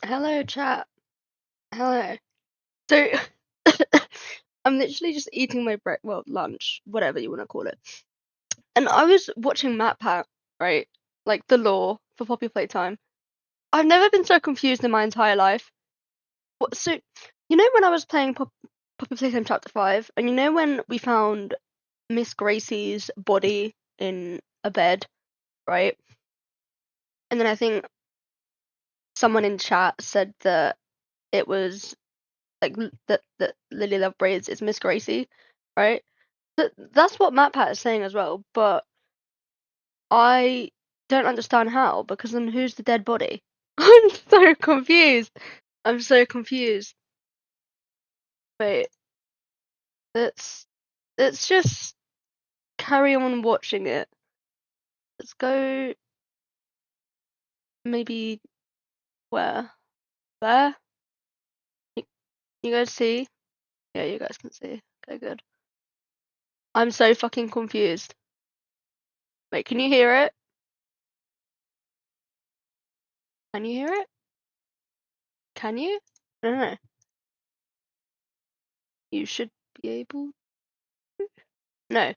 Hello, chat. Hello. So, I'm literally just eating my lunch, whatever you want to call it. And I was watching MatPat, right? Like the lore for Poppyplaytime. I've never been so confused in my entire life. So, when I was playing Poppyplaytime Chapter 5, and when we found Miss Gracie's body in a bed, right? And then I think someone in chat said that it was like that Lily Love Braids is Miss Gracie, right? That's what MatPat is saying as well, but I don't understand how, because then who's the dead body? I'm so confused. I'm so confused. Wait, let's just carry on watching it. Let's go maybe where? There? You guys see? Yeah, you guys can see. Okay, good. I'm so fucking confused. Wait, can you hear it? Can you hear it? Can you? I don't know. You should be able to? No.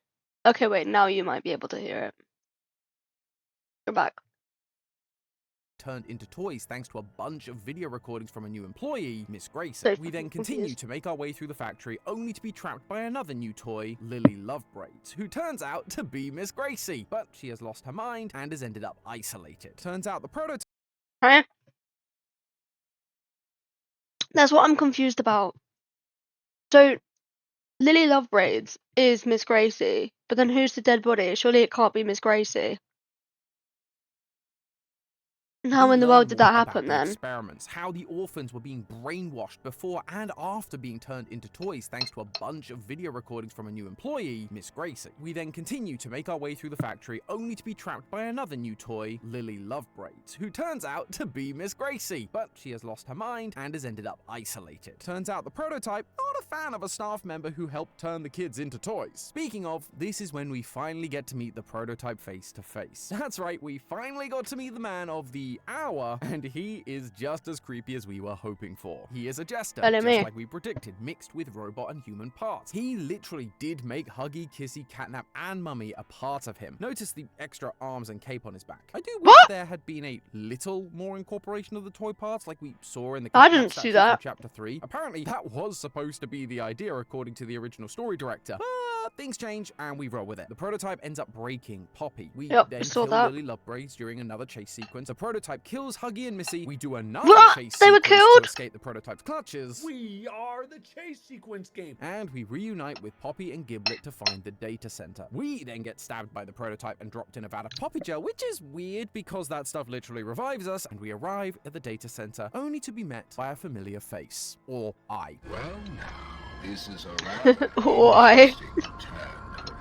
Okay, wait, now you might be able to hear it. Go back. Turned into toys thanks to a bunch of video recordings from a new employee, Miss Gracie. So We then fucking continue confused. to make our way through the factory only to be trapped by another new toy, Lily Love Braids, who turns out to be Miss Gracie, but she has lost her mind and has ended up isolated. Turns out the prototype Huh? That's what I'm confused about. So, Lily Love Braids is Miss Gracie, but then who's the dead body? Surely it can't be Miss Gracie. And how We in the learn world did more that about happen the then? experiments, how the orphans were being brainwashed before and after being turned into toys thanks to a bunch of video recordings from a new employee, Miss Gracie. We then continue to make our way through the factory only to be trapped by another new toy, Lily Love Braids, who turns out to be Miss Gracie, but she has lost her mind and has ended up isolated. Turns out the prototype not a fan of a staff member who helped turn the kids into toys. Speaking of, this is when we finally get to meet the prototype face to face. That's right, we finally got to meet the man of the hour, and he is just as creepy as we were hoping for. He is a jester, Follow just me. like we predicted, mixed with robot and human parts. He literally did make Huggy, Kissy, Catnap, and Mummy a part of him. Notice the extra arms and cape on his back. I do wish What? there had been a little more incorporation of the toy parts like we saw in the I Catnap didn't see statue that. from Chapter 3. Apparently, that was supposed to be the idea according to the original story director. But things change and we roll with it. The prototype ends up breaking Poppy. We Yep, then saw kill that. Lily Love Braids during another chase sequence. The prototype kills Huggy and Missy. We do another What? chase They were sequence to killed? escape the prototype's clutches. We are the chase sequence game. And we reunite with Poppy and Giblet to find the data center. We then get stabbed by the prototype and dropped in a vat of Poppy gel, which is weird because that stuff literally revives us, and we arrive at the data center only to be met by a familiar face. Or eye. Well, now, this is a rather Why? interesting turn of events.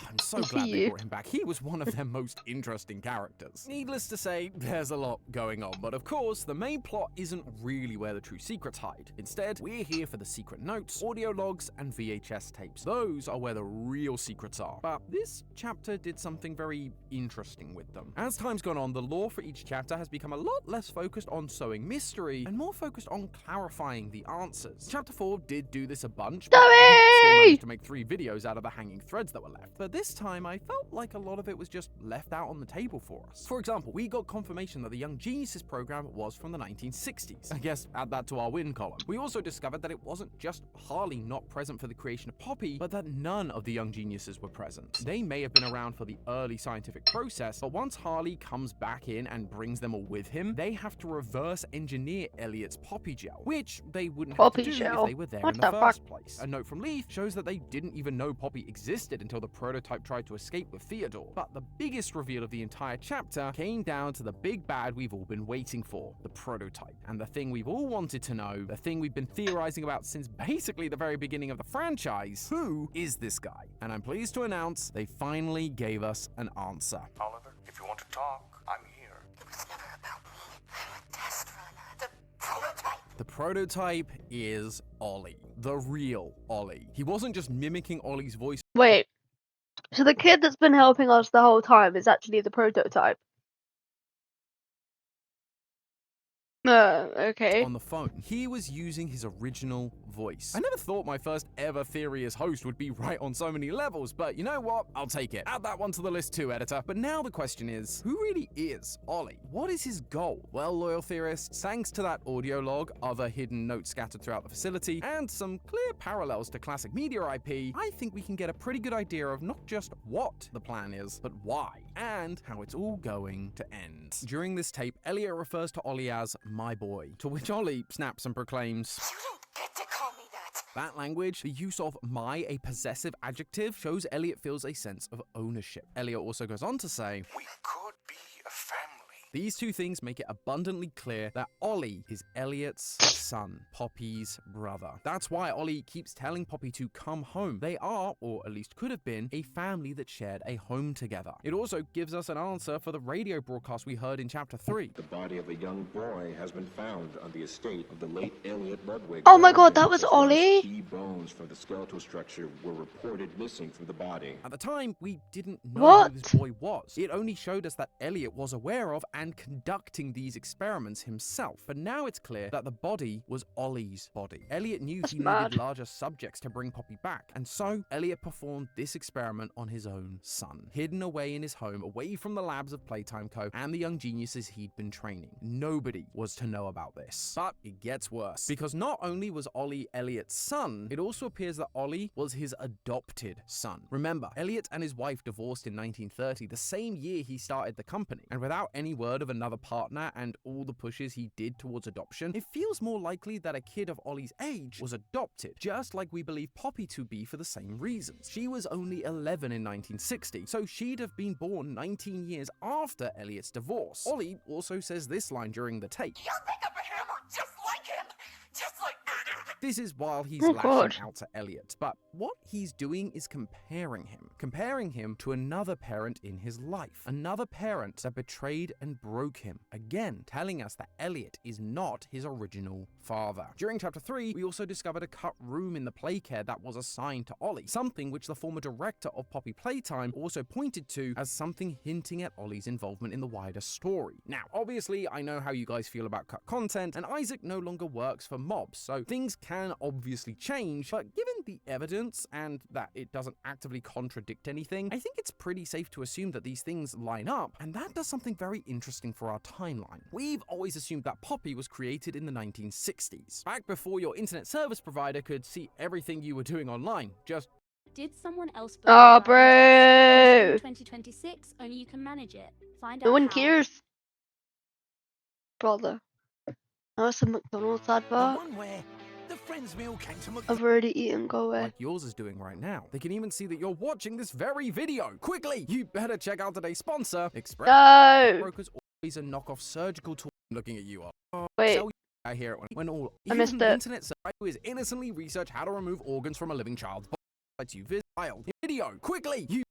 I'm so Is glad he they you? brought him back. He was one of their most interesting characters. Needless to say, there's a lot going on, but of course, the main plot isn't really where the true secrets hide. Instead, we're here for the secret notes, audio logs, and VHS tapes. Those are where the real secrets are. But this chapter did something very interesting with them. As time's gone on, the lore for each chapter has become a lot less focused on sowing mystery and more focused on clarifying the answers. Chapter 4 did do this a bunch, but we still Zoe! managed to make 3 videos out of the hanging threads that were left. But this time, I felt like a lot of it was just left out on the table for us. For example, we got confirmation that the Young Geniuses program was from the 1960s. I guess add that to our win column. We also discovered that it wasn't just Harley not present for the creation of Poppy, but that none of the Young Geniuses were present. They may have been around for the early scientific process, but once Harley comes back in and brings them all with him, they have to reverse engineer Elliot's Poppy gel, which they wouldn't have Poppy to do gel? if they were there What in the the fuck? first place. A note from Leaf shows that they didn't even know Poppy existed until the prototype tried to escape with Theodore. But the biggest reveal of the entire chapter came down to the big bad we've all been waiting for, the prototype. And the thing we've all wanted to know, the thing we've been theorizing about since basically the very beginning of the franchise, who is this guy? And I'm pleased to announce they finally gave us an answer. Oliver, if you want to talk, I'm here. It was never about me. I'm a test runner. The prototype. The prototype is Ollie, the real Ollie. He wasn't just mimicking Ollie's voice. Wait. So the kid that's been helping us the whole time is actually the prototype? Okay. on the phone. He was using his original voice. I never thought my first ever theory as host would be right on so many levels, but you know what? I'll take it. Add that one to the list too, editor. But now the question is, who really is Ollie? What is his goal? Well, loyal theorists, thanks to that audio log, other hidden notes scattered throughout the facility, and some clear parallels to classic media IP, I think we can get a pretty good idea of not just what the plan is, but why, and how it's all going to end. During this tape, Elliot refers to Ollie as my boy, to which Ollie snaps and proclaims, You don't get to call me that. that language, the use of my, a possessive adjective, shows Elliot feels a sense of ownership. Elliot also goes on to say, We could be a family. these two things make it abundantly clear that Ollie is Elliot's son, Poppy's brother. That's why Ollie keeps telling Poppy to come home. They are, or at least could have been, a family that shared a home together. It also gives us an answer for the radio broadcast we heard in Chapter 3. The body of a young boy has been found on the estate of the late Elliot Ludwig. Oh my god, that Organs was as well as Ollie? Key bones from the skeletal structure were reported missing from the body. At the time, we didn't know What? who this boy was. It only showed us that Elliot was aware of and conducting these experiments himself. But now it's clear that the body was Ollie's body. Elliot knew That's he mad. needed larger subjects to bring Poppy back, and so Elliot performed this experiment on his own son, hidden away in his home, away from the labs of Playtime Co. and the young geniuses he'd been training. Nobody was to know about this. But it gets worse, because not only was Ollie Elliot's son, it also appears that Ollie was his adopted son. Remember, Elliot and his wife divorced in 1930, the same year he started the company, and without any word of another partner and all the pushes he did towards adoption, it feels more likely that a kid of Ollie's age was adopted, just like we believe Poppy to be for the same reasons. She was only 11 in 1960, so she'd have been born 19 years after Elliot's divorce. Ollie also says this line during the tape. You'll pick up a hammer just like him. Just like... This is while he's Oh, lashing God. out to Elliot, but what he's doing is comparing him to another parent in his life, another parent that betrayed and broke him, again telling us that Elliot is not his original father. During Chapter 3, we also discovered a cut room in the playcare that was assigned to Ollie, something which the former director of Poppyplaytime also pointed to as something hinting at Ollie's involvement in the wider story. Now, obviously, I know how you guys feel about cut content, and Isaac no longer works for mobs, so things can obviously change, but given the evidence and that it doesn't actively contradict anything, I think it's pretty safe to assume that these things line up, and that does something very interesting for our timeline. We've always assumed that Poppy was created in the 1960s, back before your internet service provider could see everything you were doing online. Just Did someone else book Oh, the time bro. 2026? Only you can manage it. Find No out one how. cares. Brother. Oh, it's a McDonald's The advert. one where the friend's meal came to I've already eaten, go away. like yours is doing right now. They can even see that you're watching this very video. Quickly, you better check out today's sponsor, Express No! Brokers, always a knockoff surgical tool. Looking at you, Wait, sell I hear it when all I missed even it. internet site is innocently research how to remove organs from a living child's body. But you filed video quickly. You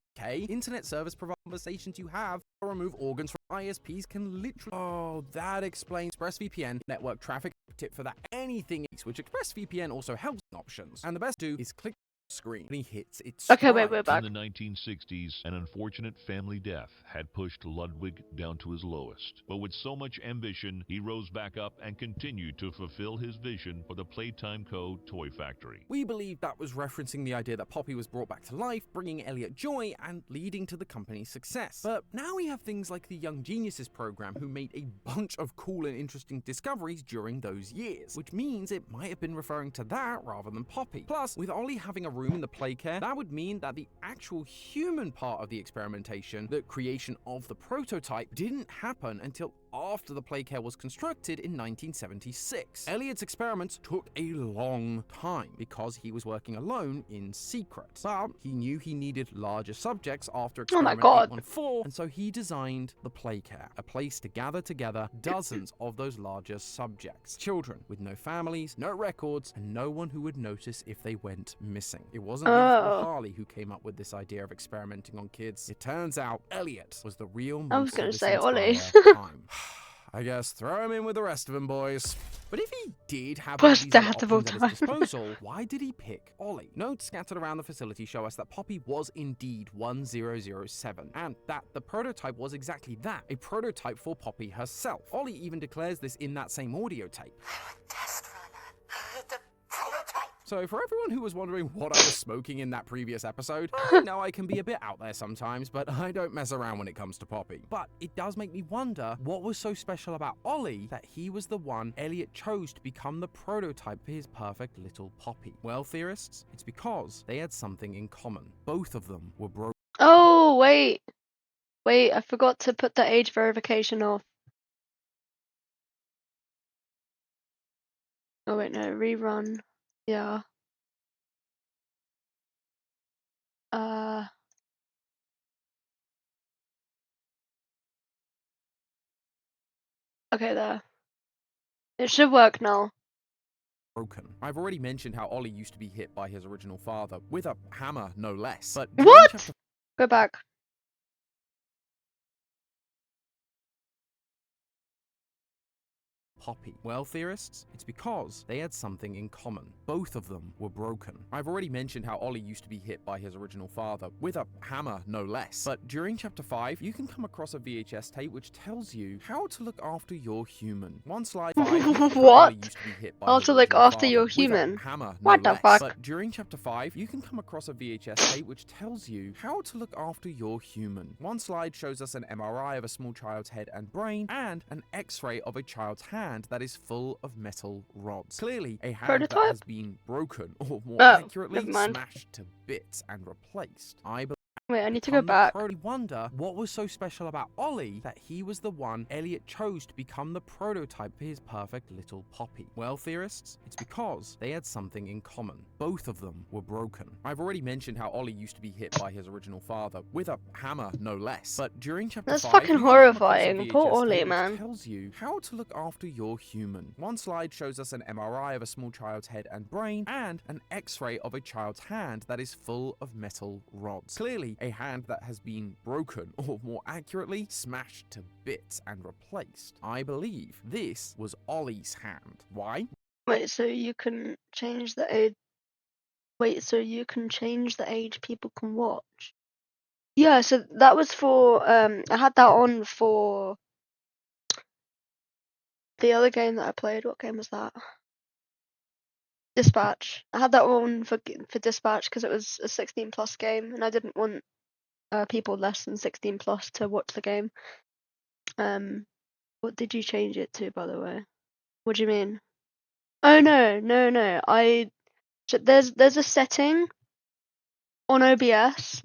internet service provider conversations you have to remove organs from ISPs can literally. Oh, that explains ExpressVPN network traffic tip for that anything else, which ExpressVPN also helps options. And the best do is click screen and he hits its Okay, wait, we're stride. back. In the 1960s, an unfortunate family death had pushed Ludwig down to his lowest. But with so much ambition, he rose back up and continued to fulfill his vision for the Playtime Co. toy factory. We believe that was referencing the idea that Poppy was brought back to life, bringing Elliot joy and leading to the company's success. But now we have things like the Young Geniuses program, who made a bunch of cool and interesting discoveries during those years, which means it might have been referring to that rather than Poppy. Plus, with Ollie having a room in the playcare, that would mean that the actual human part of the experimentation, the creation of the prototype, didn't happen until after the playcare was constructed in 1976. Elliot's experiments took a long time because he was working alone in secret. But he knew he needed larger subjects after Oh my experiment God. 814, and so he designed the playcare, a place to gather together dozens of those larger subjects. Children with no families, no records, and no one who would notice if they went missing. It wasn't Oh. Harley who came up with this idea of experimenting on kids. It turns out Elliot was the real I was monster gonna this say Ollie. entire time. I guess throw him in with the rest of them, boys. But if he did have all Worst these dad of all options at his time. disposal, why did he pick Ollie? Notes scattered around the facility show us that Poppy was indeed 1007, and that the prototype was exactly that, a prototype for Poppy herself. Ollie even declares this in that same audio tape. Test runner. The prototype. So for everyone who was wondering what I was smoking in that previous episode, I know I can be a bit out there sometimes, but I don't mess around when it comes to Poppy. But it does make me wonder what was so special about Ollie that he was the one Elliot chose to become the prototype for his perfect little Poppy. Well, theorists, it's because they had something in common. Both of them were broken. Oh, wait. Wait, I forgot to put the age verification off. Oh, wait, no. Rerun. Yeah. Okay, there. It should work now. Broken. I've already mentioned how Ollie used to be hit by his original father, with a hammer no less. But during What? chapter Go back. Poppy. Well, theorists, it's because they had something in common. Both of them were broken. I've already mentioned how Ollie used to be hit by his original father, with a hammer no less. But during chapter 5, you can come across a VHS tape which tells you how to look after your human. One slide 5. What? Ollie used to be hit by How his to look original after father your with a human? hammer What no the less. fuck? But during chapter 5, you can come across a VHS tape which tells you how to look after your human. One slide shows us an MRI of a small child's head and brain, and an X-ray of a child's hand that is full of metal rods. Clearly, a hand Prototype? that has been broken, or more Oh, accurately, never mind. smashed to bits and replaced. I believe Wait, I need to go back. wonder what was so special about Ollie that he was the one Elliot chose to become the prototype for his perfect little Poppy. Well, theorists, it's because they had something in common. Both of them were broken. I've already mentioned how Ollie used to be hit by his original father, with a hammer no less. But during chapter That's 5, fucking you can come across a horrifying. Poor VHS Ollie, tape which man. tells you how to look after your human. One slide shows us an MRI of a small child's head and brain, and an X-ray of a child's hand that is full of metal rods. Clearly, a hand that has been broken, or more accurately, smashed to bits and replaced. I believe this was Ollie's hand. Why? Wait, so you can change the age. Wait, so you can change the age people can watch? Yeah, so that was for I had that on for the other game that I played. What game was that? Dispatch. I had that on for Dispatch because it was a 16 plus game, and I didn't want people less than 16 plus to watch the game. What did you change it to, by the way? What do you mean? Oh no. There's a setting on OBS.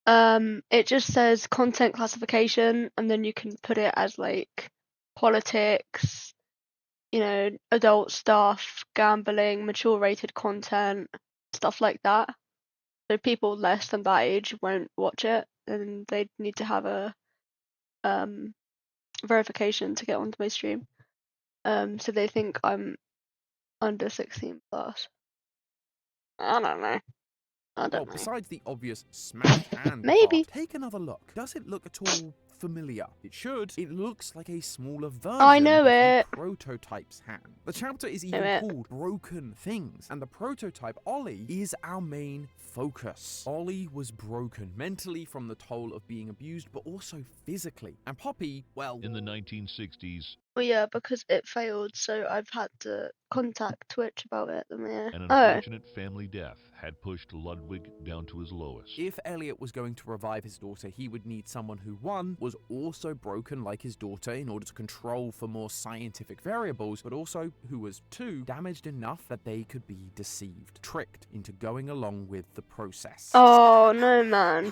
It just says content classification, and then you can put it as like politics, adult stuff, gambling, mature rated content, stuff like that. So people less than that age won't watch it, and they need to have a verification to get onto my stream. So they think I'm under 16 plus. I don't know. Well, besides the obvious smashed hand Maybe. part, take another look. Does it look at all familiar? It should. It looks like a smaller version I know of the it. prototype's hand. The chapter is Know even it. called Broken Things, and the prototype, Ollie, is our main focus. Ollie was broken mentally from the toll of being abused, but also physically. And Poppy, well... In the 1960s, Well, yeah, because it failed, so I've had to contact Twitch about it. an Oh, unfortunate family death had pushed Ludwig down to his lowest. If Elliot was going to revive his daughter, he would need someone who, one, was also broken like his daughter in order to control for more scientific variables, but also who was, two, damaged enough that they could be deceived, tricked into going along with the process. oh no, man. My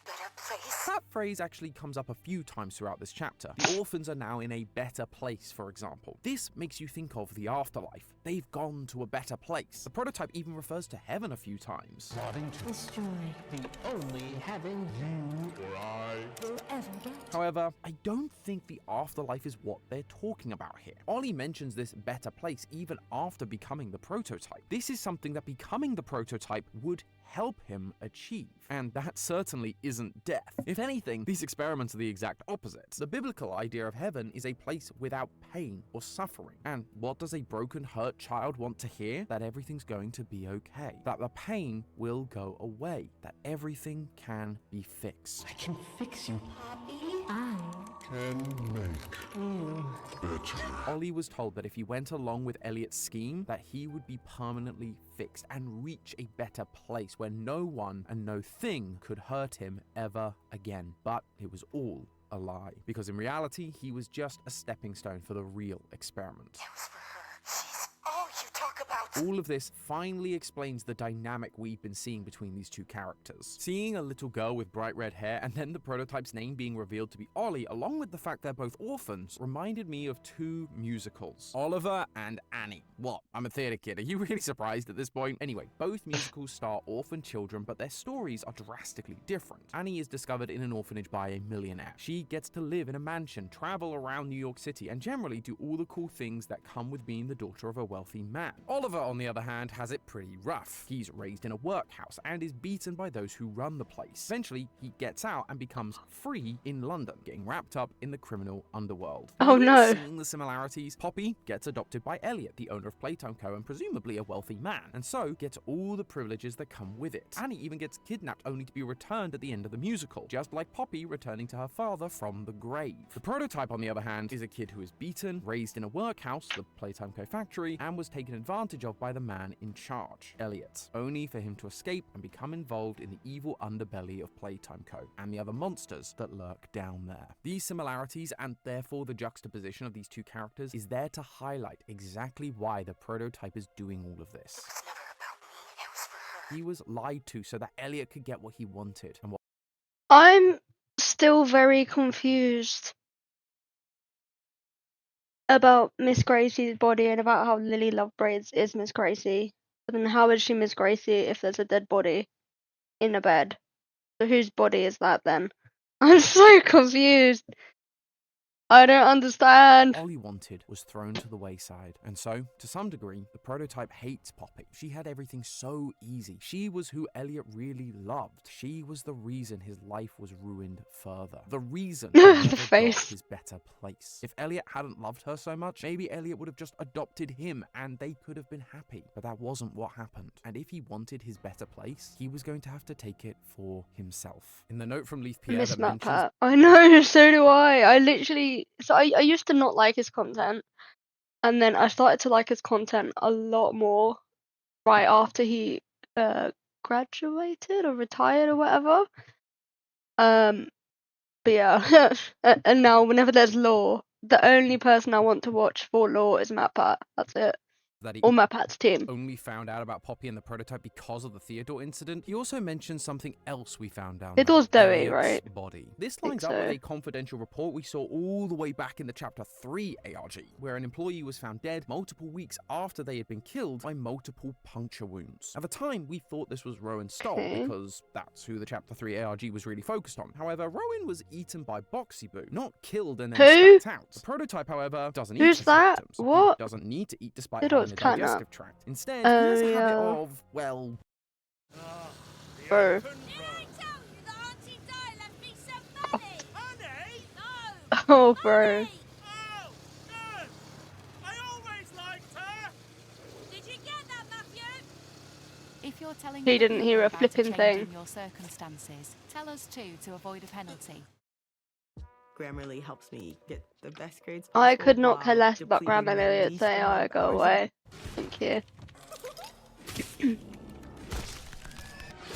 better place. That phrase actually comes up a few times throughout this chapter. The orphans are now in a better place, for example. This makes you think of the afterlife. They've gone to a better place. The prototype even refers to heaven a few times. Destroy the only heaven you or I Will ever get. However, I don't think the afterlife is what they're talking about here. Ollie mentions this better place even after becoming the prototype. This is something that becoming the prototype would help him achieve, and that certainly isn't death. If anything, these experiments are the exact opposite. The biblical idea of heaven is a place without pain or suffering. And what does a broken, hurt child want to hear? That everything's going to be okay, that the pain will go away, that everything can be fixed. I can fix you. Can make better. Ollie was told that if he went along with Elliot's scheme, that he would be permanently fixed and reach a better place where no one and no thing could hurt him ever again. But it was all a lie, because in reality, he was just a stepping stone for the real experiment. It was for her. She's all you talk about. All of this finally explains the dynamic we've been seeing between these two characters. Seeing a little girl with bright red hair and then the prototype's name being revealed to be Ollie, along with the fact they're both orphans, reminded me of two musicals, Oliver and Annie. What? I'm a theater kid. Are you really surprised at this point? Anyway, both musicals star orphan children, but their stories are drastically different. Annie is discovered in an orphanage by a millionaire. She gets to live in a mansion, travel around New York City, and generally do all the cool things that come with being the daughter of a wealthy man. Oliver, on the other hand, has it pretty rough. He's raised in a workhouse and is beaten by those who run the place. Eventually, he gets out and becomes free in London, getting wrapped up in the criminal underworld. Oh no. Seeing the similarities, Poppy gets adopted by Elliot, the owner of Playtime Co. and presumably a wealthy man, and so gets all the privileges that come with it. Annie even gets kidnapped only to be returned at the end of the musical, just like Poppy returning to her father from the grave. The prototype, on the other hand, is a kid who is beaten, raised in a workhouse, the Playtime Co. factory, and was taken advantage of by the man in charge, Elliot, only for him to escape and become involved in the evil underbelly of Playtime Co. and the other monsters that lurk down there. These similarities, and therefore the juxtaposition of these two characters, is there to highlight exactly why the prototype is doing all of this. It was never about me. It was for her. He was lied to so that Elliot could get what he wanted, and what I'm still very confused about Miss Gracie's body and about how Lily Lovebraids is Miss Gracie. But then how is she Miss Gracie if there's a dead body in a bed? So whose body is that then? I'm so confused. I don't understand. Ollie wanted was thrown to the wayside, and so, to some degree, the prototype hates Poppy. She had everything so easy. She was who Elliot really loved. She was the reason his life was ruined further. The reason he never got Face. his better place. If Elliot hadn't loved her so much, maybe Elliot would have just adopted him and they could have been happy. But that wasn't what happened. And if he wanted his better place, he was going to have to take it for himself. In the note from Leaf Pierre Miss that mentions MatPat. I know, so do I. I used to not like his content, and then I started to like his content a lot more right after he graduated or retired or whatever. But yeah, and now whenever there's lore, the only person I want to watch for lore is MatPat. That's it. that he Or MatPat's team. only found out about Poppy and the prototype because of the Theodore incident. He also mentioned something else we found down there. Theodore's Doey, Elliot's right? body. This Think lines up so. with a confidential report we saw all the way back in the Chapter 3 ARG, where an employee was found dead multiple weeks after they had been killed by multiple puncture wounds. At the time, we thought this was Rowan Stoll, Okay. because that's who the Chapter 3 ARG was really focused on. However, Rowan was eaten by Boxy Boo, not killed and then Who? spat out. The prototype, however, doesn't eat Who's his that? victims. What? He doesn't need to eat despite Theodore's having a catnap. digestive tract. Instead, he has a habit yeah. of, well, Bro. Did I tell you that Auntie Di left me some money? Honey? No. Oh, bro. Money. Oh, good. I always liked her. Did you get that, Matthew? If you're telling He other didn't hear people a about flipping change thing. in your circumstances, tell us too to avoid a penalty. Grammarly helps me get the best grades I possible could not care while less about depleting grammar my Elliot least say, amount I of go hours. away. Thank you.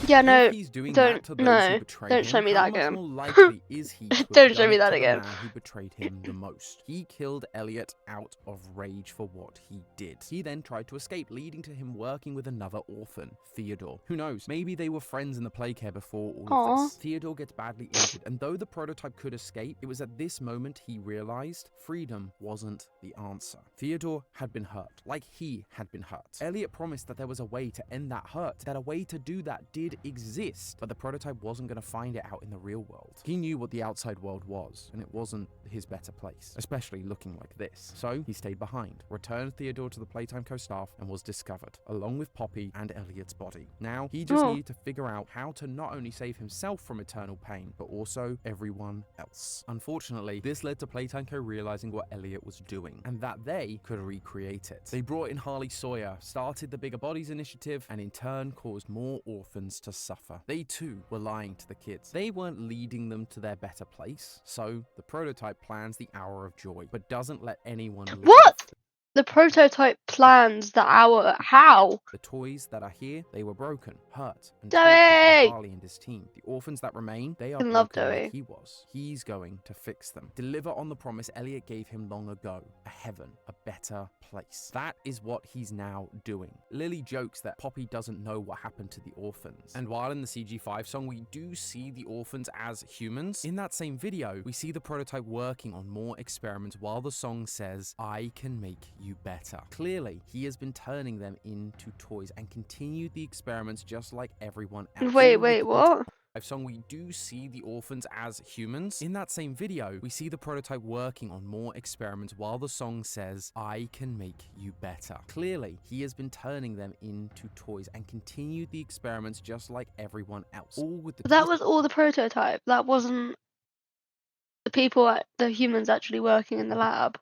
Yeah, no, if he's doing don't- that to those no, who betray don't him, show me how that much again. more likely is he to have Don't done show me it that to the again. man who betrayed him the most? He killed Elliot out of rage for what he did. He then tried to escape, leading to him working with another orphan, Theodore. Who knows, maybe they were friends in the play care before all Aw. of this. Theodore gets badly injured, and though the prototype could escape, it was at this moment he realized freedom wasn't the answer. Theodore had been hurt, like he had been hurt. Elliot promised that there was a way to end that hurt, that a way to do that did did exist, but the prototype wasn't going to find it out in the real world. He knew what the outside world was, and it wasn't his better place, especially looking like this. So he stayed behind, returned Theodore to the Playtime Co staff, and was discovered, along with Poppy and Elliot's body. Now, he just needed to figure out how to not only save himself from eternal pain, but also everyone else. Unfortunately, this led to Playtime Co realizing what Elliot was doing, and that they could recreate it. They brought in Harley Sawyer, started the Bigger Bodies initiative, and in turn caused more orphans to suffer. They too were lying to the kids. They weren't leading them to their better place, so the prototype plans the Hour of Joy, but doesn't let anyone live. What? The prototype plans the hour. How? The toys that are here, they were broken, hurt, and Zoe! tortured by Harley and his team. The orphans that remain, they are I love broken Zoe. like he was. He's going to fix them. Deliver on the promise Elliot gave him long ago. A heaven, a better place. That is what he's now doing. Lily jokes that Poppy doesn't know what happened to the orphans. And while in the CG5 song, we do see the orphans as humans, in that same video, we see the prototype working on more experiments while the song says, I can make you better. Clearly, he has been turning them into toys and continued the experiments just like everyone else. Wait, what? Song, we do see the orphans as humans. In that same video, we see the prototype working on more experiments while the song says, I can make you better. Clearly, he has been turning them into toys and continued the experiments just like everyone else. All with the But that was all the prototype. That wasn't the people, the humans actually working in the lab.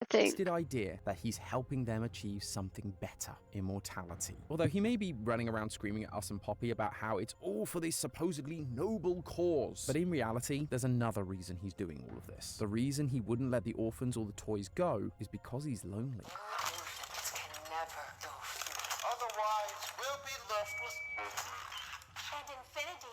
I think. twisted idea that he's helping them achieve something better, immortality. Although he may be running around screaming at us and Poppy about how it's all for this supposedly noble cause. But in reality, there's another reason he's doing all of this. The reason he wouldn't let the orphans or the toys go is because he's lonely. Orphans can never go free. Otherwise, we'll be left with And infinity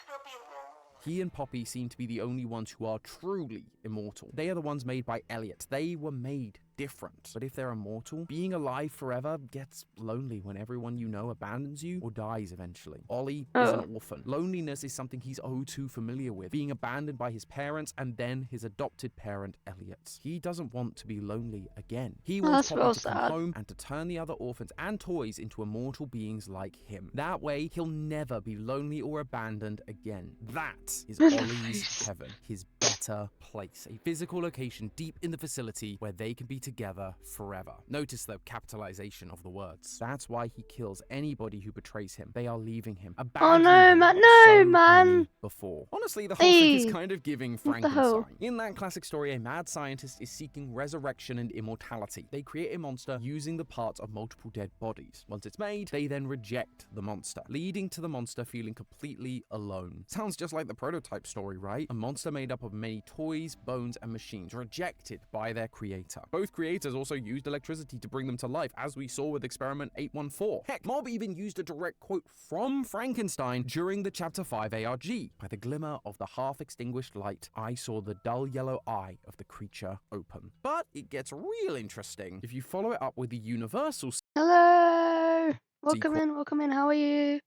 will be lonely. He and Poppy seem to be the only ones who are truly immortal. They are the ones made by Elliot. They were made different. But if they're immortal, being alive forever gets lonely when everyone you know abandons you or dies eventually. Ollie is an orphan. Loneliness is something he's oh too familiar with, being abandoned by his parents and then his adopted parent, Elliot. He doesn't want to be lonely again. He wants Poppy to come home and to turn the other orphans and toys into immortal beings like him. That way, he'll never be lonely or abandoned again. That is Ollie's heaven, his better place, a physical location deep in the facility where they can be together forever. Notice the capitalization of the words. That's why he kills anybody who betrays him. They are leaving him, abandoning him so many before. Honestly, the whole thing is kind of giving Frankenstein. In that classic story, a mad scientist is seeking resurrection and immortality. They create a monster using the parts of multiple dead bodies. Once it's made, they then reject the monster, leading to the monster feeling completely alone. Sounds just like the prototype story, right? A monster made up of many toys, bones, and machines, rejected by their creator. Both creators also used electricity to bring them to life, as we saw with Experiment 814. Heck, Mob even used a direct quote from Frankenstein during the Chapter 5 ARG. By the glimmer of the half-extinguished light, I saw the dull yellow eye of the creature open. But it gets real interesting if you follow it up with the universal... Hello! Welcome in, how are you?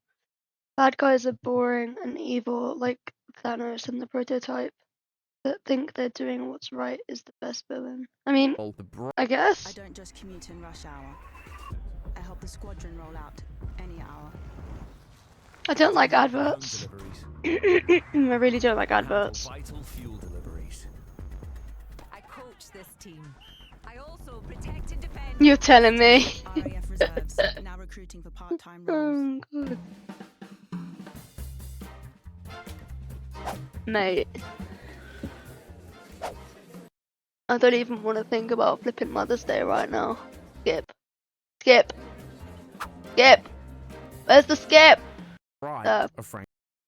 Bad guys are boring and evil, like Thanos and the prototype, that think they're doing what's right is the best villain. I mean, I guess. I don't just commute in rush hour. I help the squadron roll out any hour. I don't like adverts. I really don't like adverts. Vital fuel deliveries. I coach this team. I also protect and defend. You're telling me. RAF reserves now recruiting for part-time roles. Oh, God. Mate. I don't even want to think about flipping Mother's Day right now. Skip. Skip. Skip. Where's the skip? Bride of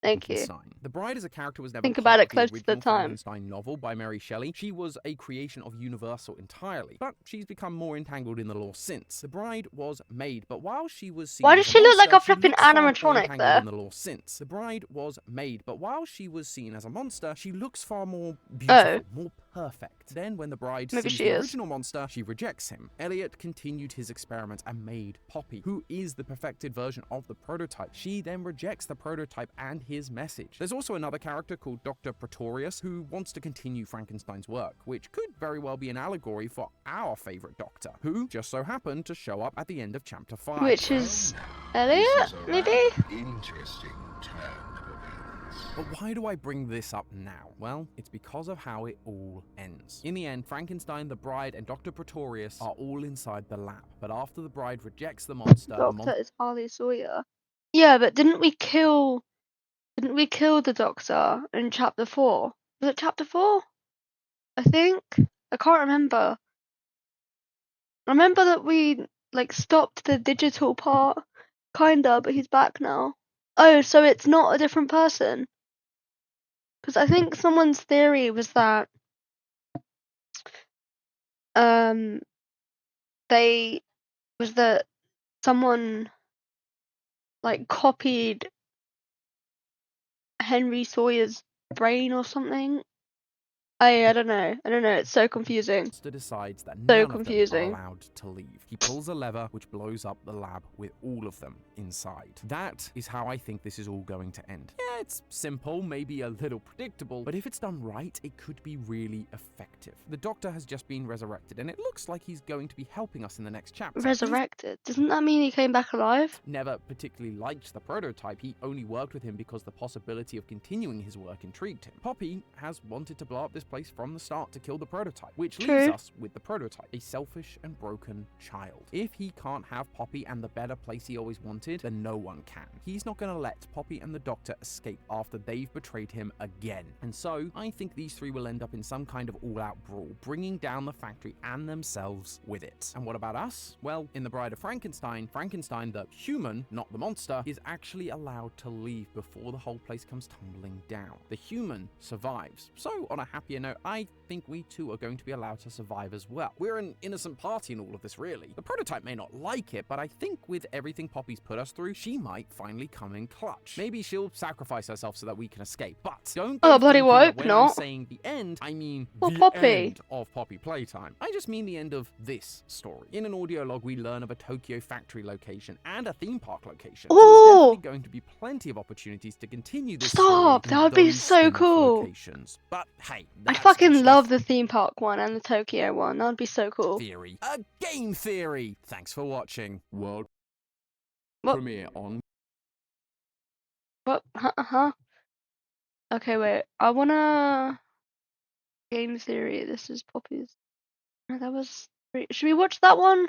Thank you. Frankenstein. The Bride as a character was never Think part about it of close the to the original time. Frankenstein novel by Mary Shelley. She was a creation of Universal entirely, but she's become more entangled in the lore since. The Bride was made, but while she was seen Why as does she look like a monster, flipping looks far more animatronic entangled there? in the lore since. The Bride was made, but while she was seen as a monster, she looks far more beautiful, more perfect. Then when the Bride Maybe sees she the is. original monster, she rejects him. Elliot continued his experiments and made Poppy, who is the perfected version of the prototype. She then rejects the prototype and his message. There's also another character called Dr. Pretorius who wants to continue Frankenstein's work, which could very well be an allegory for our favorite doctor, who just so happened to show up at the end of Chapter 5. Which is Elliot, maybe? interesting But why do I bring this up now? Well, it's because of how it all ends. In the end, Frankenstein, the bride, and Dr. Pretorius are all inside the lab. But after the bride rejects the monster, Doctor is Harley Sawyer. Yeah, but didn't we kill the Doctor in chapter 4? Was it chapter 4? I think. I can't remember. I remember that we like stopped the digital part, kinda, but he's back now. Oh, so it's not a different person? Because I think someone's theory was that um that someone like copied Henry Sawyer's brain or something. I don't know. It's so confusing. monster decides that So none of them are confusing. allowed to leave. He pulls a lever which blows up the lab with all of them inside. That is how I think this is all going to end. Yeah, it's simple, maybe a little predictable, but if it's done right, it could be really effective. The Doctor has just been resurrected, and it looks like he's going to be helping us in the next chapter. Resurrected? Doesn't that mean he came back alive? Never particularly liked the prototype. He only worked with him because the possibility of continuing his work intrigued him. Poppy has wanted to blow up this place from the start to kill the prototype, which leaves us with the prototype, a selfish and broken child. If he can't have Poppy and the better place he always wanted, then no one can. He's not going to let Poppy and the Doctor escape after they've betrayed him again. And so, I think these three will end up in some kind of all-out brawl, bringing down the factory and themselves with it. And what about us? Well, in The Bride of Frankenstein, Frankenstein, the human, not the monster, is actually allowed to leave before the whole place comes tumbling down. The human survives. So, on a happier note, I think we too are going to be allowed to survive as well. We're an innocent party in all of this, really. The prototype may not like it, but I think with everything Poppy's put us through, she might finally come in clutch. Maybe she'll sacrifice herself so that we can escape, but don't go bloody thinking that hope when not. I'm saying the end, I mean Well, the Poppy. end of Poppy Playtime. I just mean the end of this story. In an audio log, we learn of a Tokyo factory location and a theme park location. So there's Oh! definitely going to be plenty of opportunities to continue this Stop! story That in would be those so spin-off cool. locations. But hey, I that's fucking just love the theme park one and the Tokyo one. That would be so cool. theory. A game theory. Thanks for watching. World What? premiere on. What? Huh? Okay, wait. I wanna game theory. This is Poppy's. No, that was. Should we watch that one?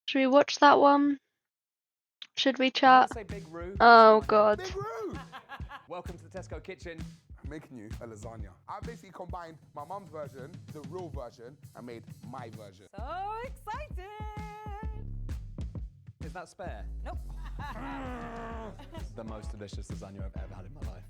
Should we watch that one? Should we chat? Say Big Roo. Oh god. Big Roo! Welcome to the Tesco kitchen. I'm making you a lasagna. I basically combined my mum's version, the real version, and made my version. So excited! Is that spare? Nope. The most delicious lasagna I've ever had in my life.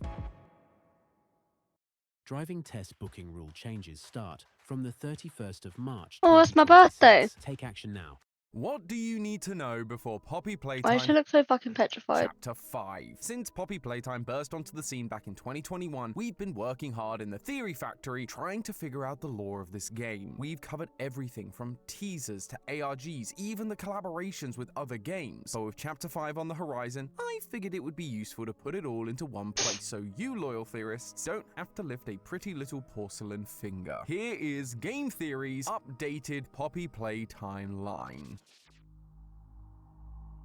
Driving test booking rule changes start from the 31st of March. Oh, it's my birthday. Take action now. What do you need to know before Poppy Playtime? Why does she look so fucking petrified? Chapter 5. Since Poppy Playtime burst onto the scene back in 2021, we've been working hard in the Theory Factory trying to figure out the lore of this game. We've covered everything from teasers to ARGs, even the collaborations with other games. But with Chapter 5 on the horizon, I figured it would be useful to put it all into one place so you loyal theorists don't have to lift a pretty little porcelain finger. Here is Game Theory's updated Poppy Playtime line.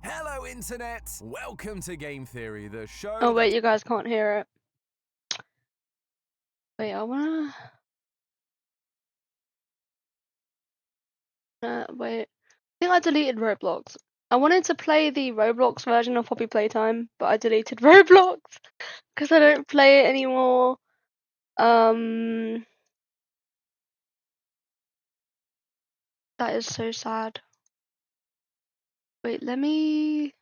Hello, Internet! Welcome to Game Theory, the show. Oh, wait, you guys can't hear it. Wait, I wanna. Wait. I think I deleted Roblox. I wanted to play the Roblox version of Poppy Playtime, but I deleted Roblox because I don't play it anymore. That is so sad. Wait, let me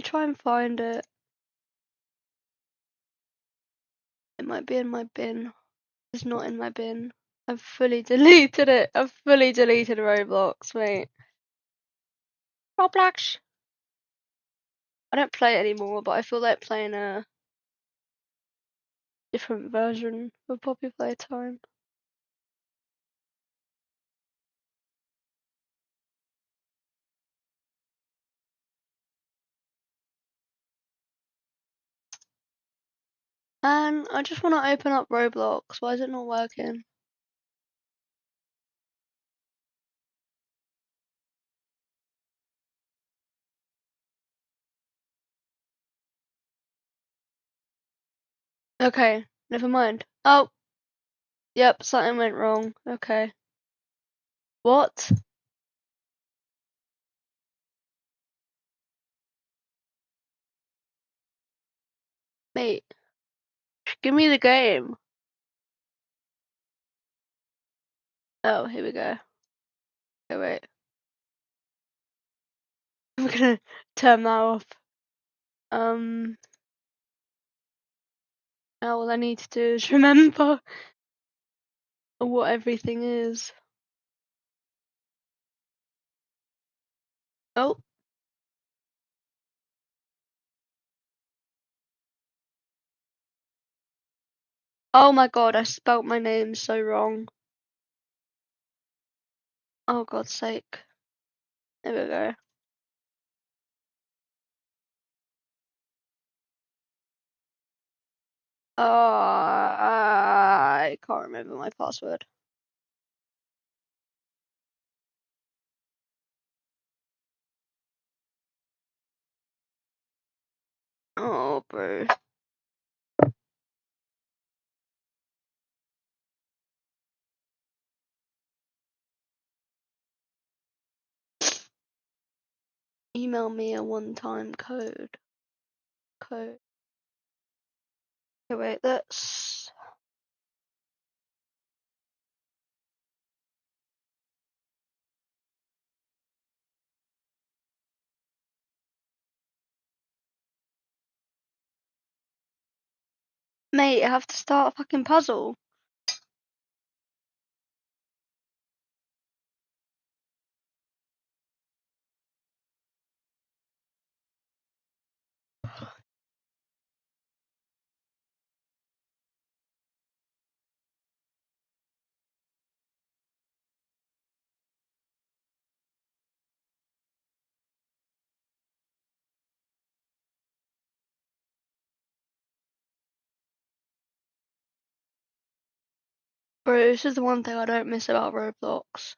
try and find it. It might be in my bin. It's not in my bin. I've fully deleted it. I've fully deleted Roblox. Wait. Roblox. I don't play it anymore, but I feel like playing a different version of Poppy Playtime. And I just want to open up Roblox. Why is it not working? Okay, never mind. Oh, yep, something went wrong. Okay. What? Mate, give me the game. Oh, here we go. Okay, wait. I'm gonna turn that off. Now all I need to do is remember what everything is. Oh. Oh my god, I spelt my name so wrong. Oh God's sake. There we go. I can't remember my password. Oh, bro. Email me a one-time code. Okay, wait, that's... Mate, I have to start a fucking puzzle. Bro, this is the one thing I don't miss about Roblox.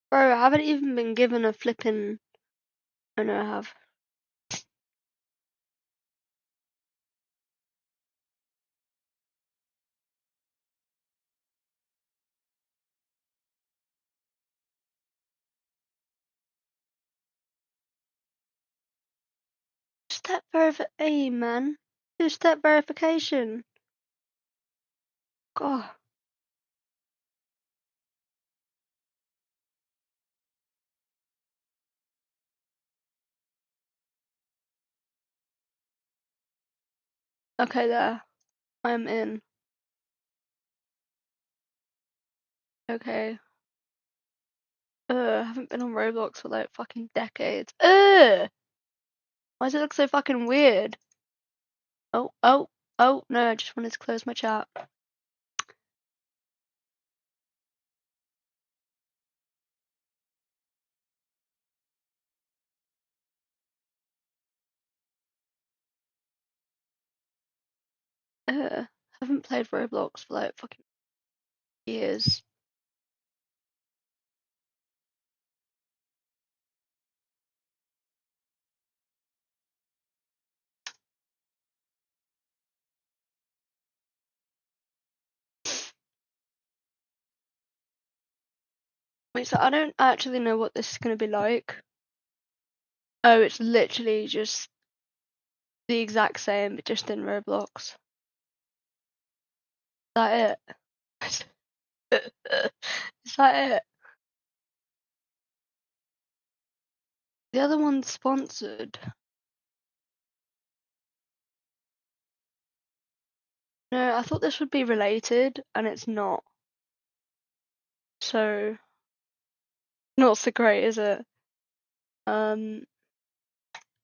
Bro, I haven't even been given a flipping... Oh no, I have. Step hey man. Two-step verification. God. Okay, there. I'm in. Okay. I haven't been on Roblox for like fucking decades. Why does it look so fucking weird? Oh, no, I just wanted to close my chat. Haven't played Roblox for like fucking years. Wait, so I don't actually know what this is gonna be like. Oh, it's literally just the exact same, but just in Roblox. Is that it? Is that it? The other one's sponsored. No, I thought this would be related, and it's not. So, not so great, is it?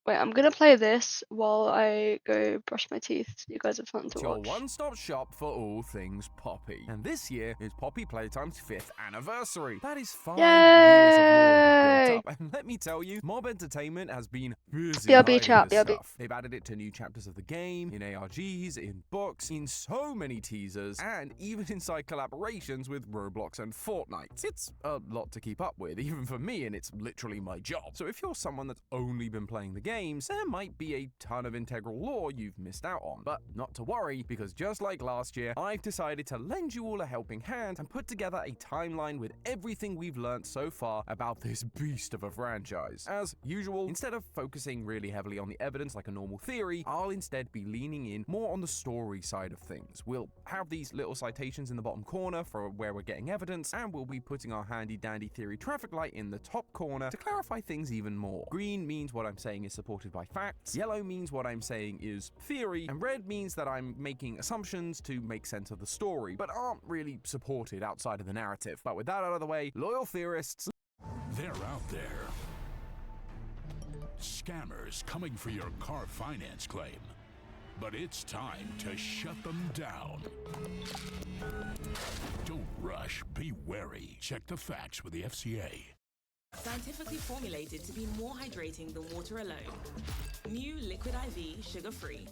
Wait, I'm gonna play this while I go brush my teeth. You guys are fun to It's your watch. one-stop shop for all things Poppy. And this year is Poppy Playtime's 5th anniversary. That is 5 years of lore we've built up. And let me tell you, Mob Entertainment has been busy BRB hiding chat, this BRB. stuff. They've added it to new chapters of the game, in ARGs, in books, in so many teasers, and even inside collaborations with Roblox and Fortnite. It's a lot to keep up with, even for me, and it's literally my job. So if you're someone that's only been playing the games, there might be a ton of integral lore you've missed out on. But not to worry, because just like last year, I've decided to lend you all a helping hand and put together a timeline with everything we've learned so far about this beast of a franchise. As usual, instead of focusing really heavily on the evidence like a normal theory, I'll instead be leaning in more on the story side of things. We'll have these little citations in the bottom corner for where we're getting evidence, and we'll be putting our handy dandy theory traffic light in the top corner to clarify things even more. Green means what I'm saying is supported by facts, yellow means what I'm saying is theory, and red means that I'm making assumptions to make sense of the story, but aren't really supported outside of the narrative. But with that out of the way, loyal theorists, they're out there. Scammers coming for your car finance claim. But it's time to shut them down. Don't rush, be wary. Check the facts with the FCA. Scientifically formulated to be more hydrating than water alone. New Liquid IV, sugar-free.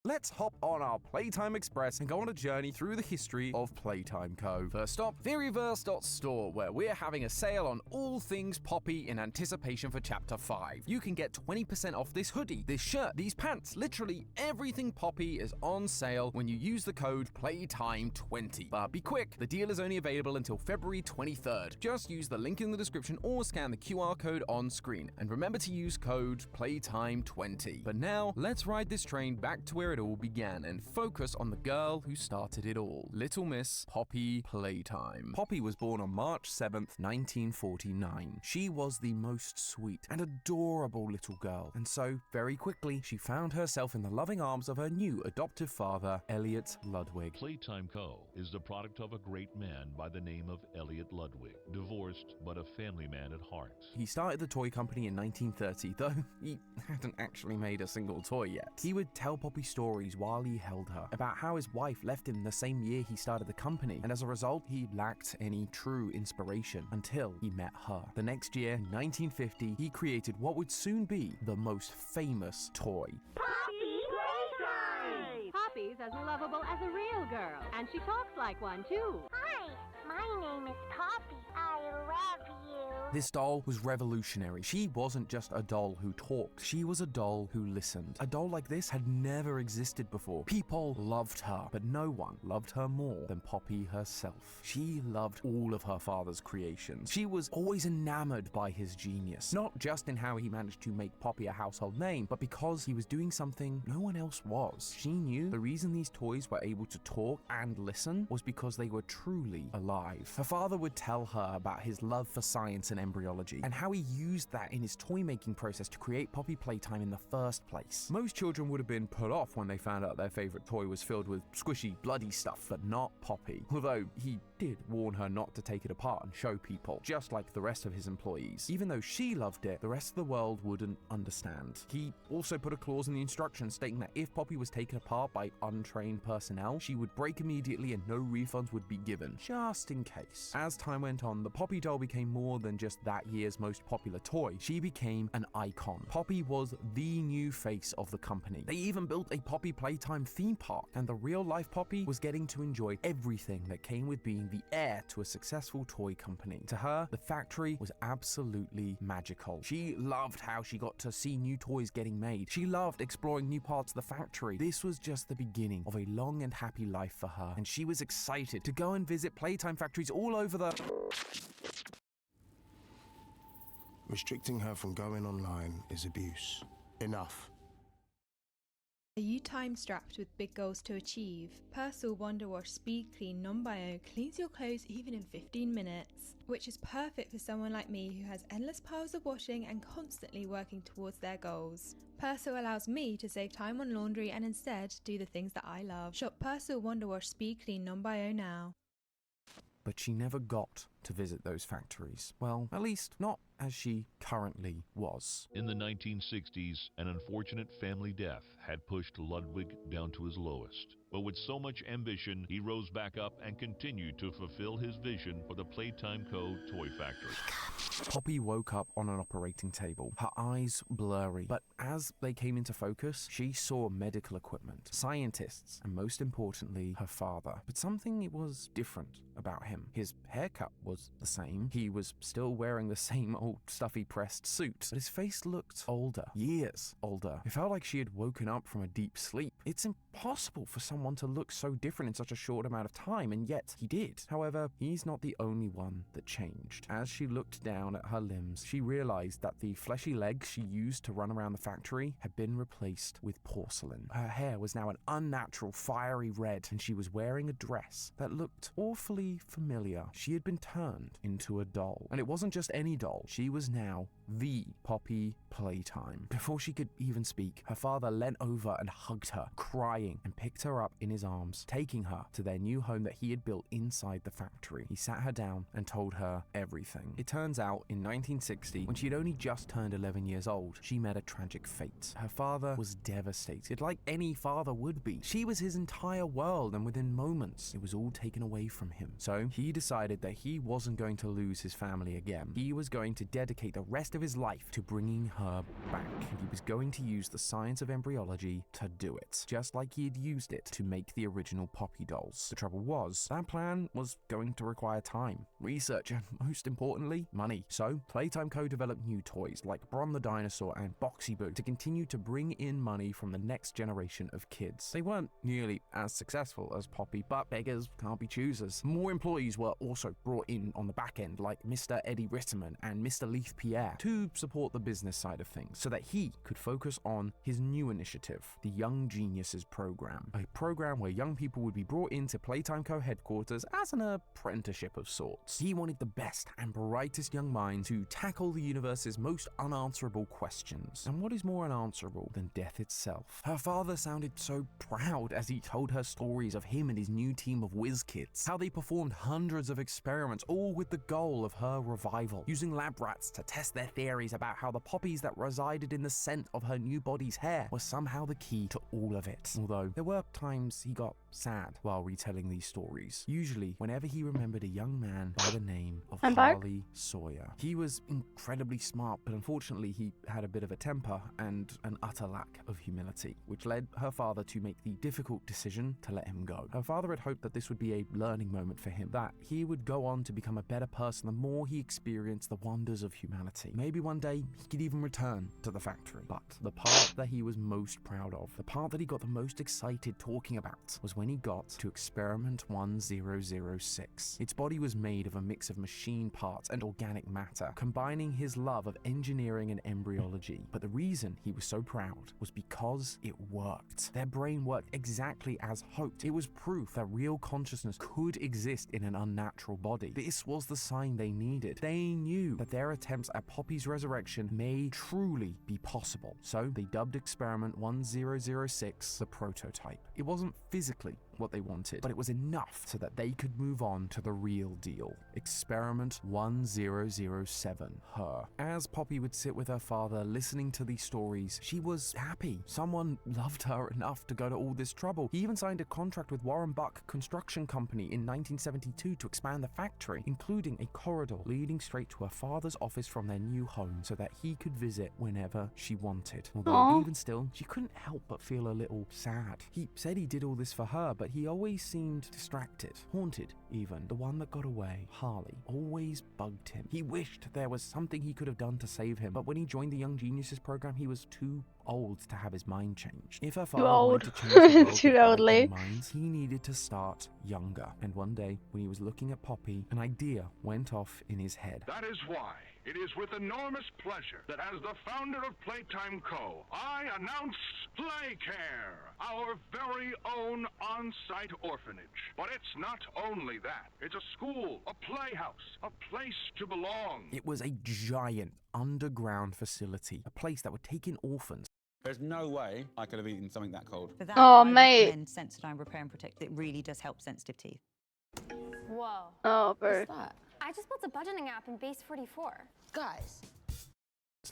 let's hop on our Playtime Express and go on a journey through the history of Playtime Co. First stop, Theoryverse.store, where we're having a sale on all things Poppy in anticipation for Chapter 5. You can get 20% off this hoodie, this shirt, these pants, literally everything Poppy is on sale when you use the code PLAYTIME20. But be quick, the deal is only available until February 23rd. Just use the link in the description or scan the QR code on screen. And remember to use code PLAYTIME20. But now, let's ride this train back to where it all began and focus on the girl who started it all, Little Miss Poppy Playtime. Poppy was born on March 7th, 1949. She was the most sweet and adorable little girl, and so, very quickly, she found herself in the loving arms of her new adoptive father, Elliot Ludwig. Playtime Co. is the product of a great man by the name of Elliot Ludwig, divorced but a family man at heart. He started the toy company in 1930, though he hadn't actually made a single toy yet. He would tell Poppy stories while he held her, about how his wife left him the same year he started the company, and as a result, he lacked any true inspiration until he met her. The next year, in 1950, he created what would soon be the most famous toy. Poppy's as lovable as a real girl, and she talks like one too. Hi, my name is Poppy. I love you. This doll was revolutionary. She wasn't just a doll who talked, she was a doll who listened. A doll like this had never existed before. People loved her, but no one loved her more than Poppy herself. She loved all of her father's creations. She was always enamored by his genius, not just in how he managed to make Poppy a household name, but because he was doing something no one else was. She knew the reason these toys were able to talk and listen was because they were truly alive. Her father would tell her about his love for science and embryology, and how he used that in his toy making process to create Poppy Playtime in the first place. Most children would have been put off when they found out their favorite toy was filled with squishy, bloody stuff, but not Poppy. Although he did warn her not to take it apart and show people, just like the rest of his employees. Even though she loved it, the rest of the world wouldn't understand. He also put a clause in the instructions stating that if Poppy was taken apart by untrained personnel, she would break immediately and no refunds would be given, just in case. As time went on, the Poppy doll became more than just that year's most popular toy. She became an icon. Poppy was the new face of the company. They even built a Poppy Playtime theme park, and the real-life Poppy was getting to enjoy everything that came with being the heir to a successful toy company. To her, the factory was absolutely magical. She loved how she got to see new toys getting made. She loved exploring new parts of the factory. This was just the beginning of a long and happy life for her, and she was excited to go and visit Playtime factories all over the... Restricting her from going online is abuse. Enough. Are you time-strapped with big goals to achieve? Persil Wonder Wash Speed Clean Non-Bio cleans your clothes even in 15 minutes, which is perfect for someone like me who has endless piles of washing and constantly working towards their goals. Persil allows me to save time on laundry and instead do the things that I love. Shop Persil Wonder Wash Speed Clean Non-Bio now. But she never got to visit those factories. Well, at least not as she currently was. In the 1960s, an unfortunate family death had pushed Ludwig down to his lowest. But with so much ambition, he rose back up and continued to fulfill his vision for the Playtime Co. toy factory. Poppy woke up on an operating table, her eyes blurry, but as they came into focus, she saw medical equipment, scientists, and most importantly, her father. But something was different about him. His haircut was the same, he was still wearing the same old stuffy pressed suit, but his face looked older, years older. It felt like she had woken up from a deep sleep. It's impossible for someone to look so different in such a short amount of time, and yet he did. However, he's not the only one that changed. As she looked down at her limbs, she realized that the fleshy legs she used to run around the factory had been replaced with porcelain. Her hair was now an unnatural fiery red, and she was wearing a dress that looked awfully familiar. She had been turned into a doll, and it wasn't just any doll. She was now the Poppyplaytime. Before she could even speak, her father leant over and hugged her, crying, and picked her up in his arms, taking her to their new home that he had built inside the factory. He sat her down and told her everything. It turns out, in 1960, when she had only just turned 11 years old, she met a tragic fate. Her father was devastated, like any father would be. She was his entire world, and within moments, it was all taken away from him. So he decided that he wasn't going to lose his family again. He was going to dedicate the rest of his life to bringing her back, and he was going to use the science of embryology to do it, just like he had used it to make the original Poppy dolls. The trouble was, that plan was going to require time, research, and most importantly, money. So Playtime Co. developed new toys like Bron the Dinosaur and Boxy Boo to continue to bring in money from the next generation of kids. They weren't nearly as successful as Poppy, but beggars can't be choosers. More employees were also brought in on the back end, like Mr. Eddie Ritterman and Mr. Leith Pierre, to support the business side of things so that he could focus on his new initiative, the Young Geniuses program, a program where young people would be brought into Playtime Co. headquarters as an apprenticeship of sorts. He wanted the best and brightest young minds to tackle the universe's most unanswerable questions. And what is more unanswerable than death itself? Her father sounded so proud as he told her stories of him and his new team of whiz kids, how they performed hundreds of experiments, all with the goal of her revival, using lab rats to test their theories about how the poppies that resided in the scent of her new body's hair were somehow the key to all of it. Although there were times he got sad while retelling these stories, usually whenever he remembered a young man by the name of Harley Sawyer. He was incredibly smart, but unfortunately he had a bit of a temper and an utter lack of humility, which led her father to make the difficult decision to let him go. Her father had hoped that this would be a learning moment for him, that he would go on to become a better person the more he experienced the wonders of humanity. Maybe one day he could even return to the factory. But the part that he was most proud of, the part that he got the most excited talking about, was when he got to experiment 1006. Its body was made of a mix of machine parts and organic matter, combining his love of engineering and embryology. But the reason he was so proud was because it worked. Their brain worked exactly as hoped. It was proof that real consciousness could exist in an unnatural body. This was the sign they needed. They knew that their attempts at Poppy's resurrection may truly be possible. So they dubbed experiment 1006 the prototype. It wasn't physically what they wanted, but it was enough so that they could move on to the real deal. Experiment 1007, her. As Poppy would sit with her father listening to these stories, she was happy. Someone loved her enough to go to all this trouble. He even signed a contract with Warren Buck Construction Company in 1972 to expand the factory, including a corridor leading straight to her father's office from their new home so that he could visit whenever she wanted. Although even still, she couldn't help but feel a little sad. He said he did all this for her, but he always seemed distracted, haunted even. The one that got away, Harley, always bugged him. He wished there was something he could have done to save him, but when he joined the Young Geniuses program, he was too old to have his mind changed. If her father wanted to change the world Too with oldly. bright minds, he needed to start younger. And one day, when he was looking at Poppy, an idea went off in his head. That is why it is with enormous pleasure that as the founder of Playtime Co., I announce Playcare, our very own on-site orphanage. But it's not only that. It's a school, a playhouse, a place to belong. It was a giant underground facility, a place that would take in orphans. There's no way I could have eaten something that cold. For that, Oh, I mate. recommend Sensodyne Repair and Protect. It really does help sensitive teeth. Whoa. Oh, bro. What's that? I just built a budgeting app in Base 44. Guys.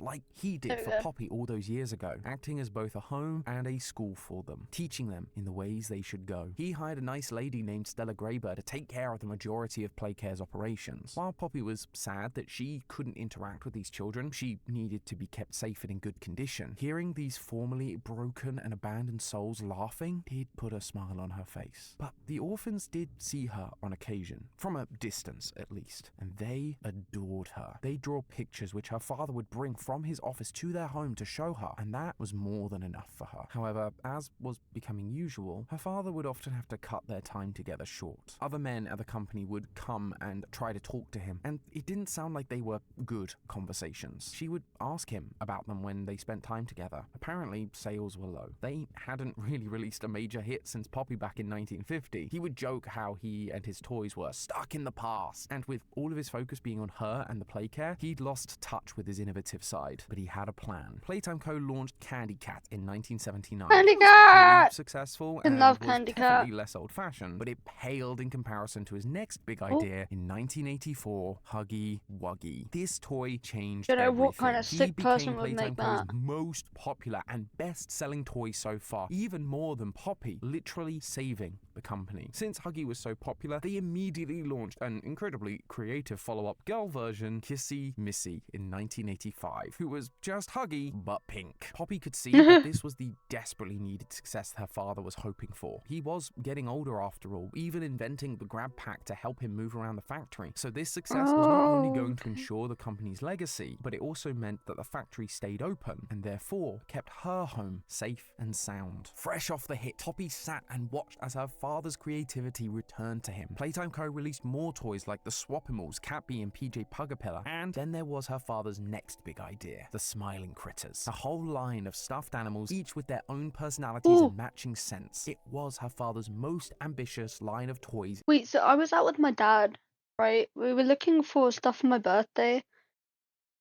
Like he did for Poppy all those years ago, acting as both a home and a school for them, teaching them in the ways they should go. He hired a nice lady named Stella Graber to take care of the majority of Playcare's operations. While Poppy was sad that she couldn't interact with these children, she needed to be kept safe and in good condition. Hearing these formerly broken and abandoned souls laughing did put a smile on her face. But the orphans did see her on occasion, from a distance at least, and they adored her. They draw pictures which her father would bring from his office to their home to show her, and that was more than enough for her. However, as was becoming usual, her father would often have to cut their time together short. Other men at the company would come and try to talk to him, and it didn't sound like they were good conversations. She would ask him about them when they spent time together. Apparently, sales were low. They hadn't really released a major hit since Poppy back in 1950. He would joke how he and his toys were stuck in the past, and with all of his focus being on her and the Playcare, he'd lost touch with his innovative side. But he had a plan. Playtime Co. launched Candy Cat in 1979. Candy It was Cat! pretty successful I and love was Candy definitely Cat. less old-fashioned, but it paled in comparison to his next big idea in 1984, Huggy Wuggy. This toy changed Don't know everything. what kind of He sick became person would Playtime make Co.'s that. most popular and best-selling toy so far, even more than Poppy, literally saving the company. Since Huggy was so popular, they immediately launched an incredibly creative follow-up girl version, Kissy Missy, in 1985, who was just Huggy, but pink. Poppy could see that this was the desperately needed success her father was hoping for. He was getting older after all, even inventing the grab pack to help him move around the factory. So this success was not only going to ensure the company's legacy, but it also meant that the factory stayed open, and therefore kept her home safe and sound. Fresh off the hit, Poppy sat and watched as her father's creativity returned to him. Playtime Co. released more toys like the Swapimals, Catbee and PJ Pugapilla, and then there was her father's next big idea, the Smiling Critters. A whole line of stuffed animals, each with their own personalities and matching scents. It was her father's most ambitious line of toys. Wait, so I was out with my dad, right? We were looking for stuff for my birthday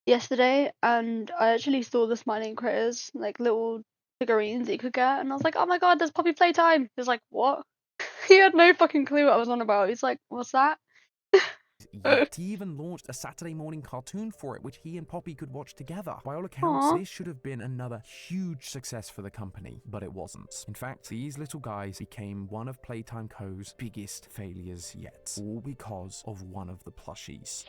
yesterday, and I actually saw the Smiling Critters, like little figurines that you could get, and I was like, oh my god, there's Poppy Playtime! He was like, what? He had no fucking clue what I was on about. He's like, what's that? Yet he even launched a Saturday morning cartoon for it, which he and Poppy could watch together. By all accounts, this should have been another huge success for the company, but it wasn't. In fact, these little guys became one of Playtime Co.'s biggest failures yet, all because of one of the plushies.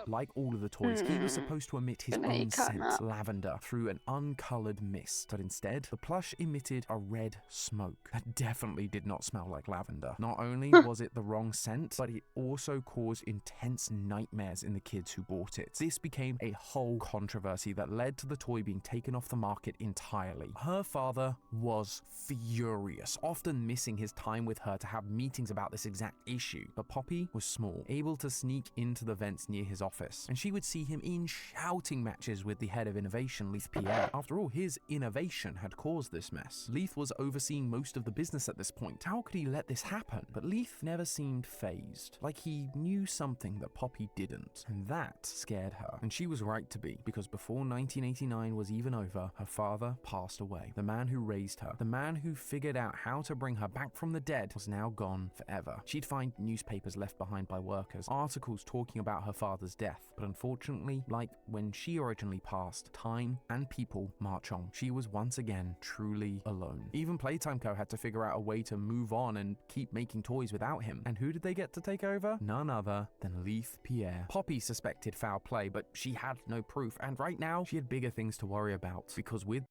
Like all of the toys, he was supposed to emit his own scent, lavender, through an uncolored mist, but instead, the plush emitted a red smoke that definitely did not smell like lavender. Not only was it the wrong scent, but it also caused intense nightmares in the kids who bought it. This became a whole controversy that led to the toy being taken off the market entirely. Her father was furious, often missing his time with her to have meetings about this exact issue, but Poppy was small, able to sneak into the vents near his office, and she would see him in shouting matches with the head of innovation, Leith Pierre. After all, his innovation had caused this mess. Leith was overseeing most of the business at this point. How could he let this happen? But Leith never seemed fazed, like he knew something that Poppy didn't, and that scared her. And she was right to be, because before 1989 was even over, her father passed away. The man who raised her, the man who figured out how to bring her back from the dead, was now gone forever. She'd find newspapers left behind by workers, articles talking about her father's death, but unfortunately, like when she originally passed, time and people march on. She was once again truly alone. Even Playtime Co. had to figure out a way to move on and keep making toys without him. And who did they get to take over? None other than Leith Pierre. Poppy suspected foul play, but she had no proof, and right now, she had bigger things to worry about, because with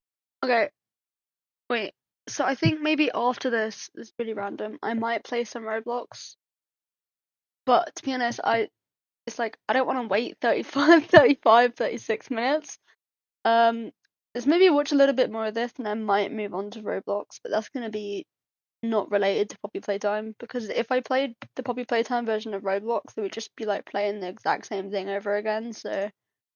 Okay, wait. So I think maybe after this is really random. I might play some Roblox, but to be honest, it's like I don't want to wait 36 minutes. Let's maybe watch a little bit more of this, and I might move on to Roblox. But that's gonna be not related to Poppy Playtime, because if I played the Poppy Playtime version of Roblox, it would just be like playing the exact same thing over again. So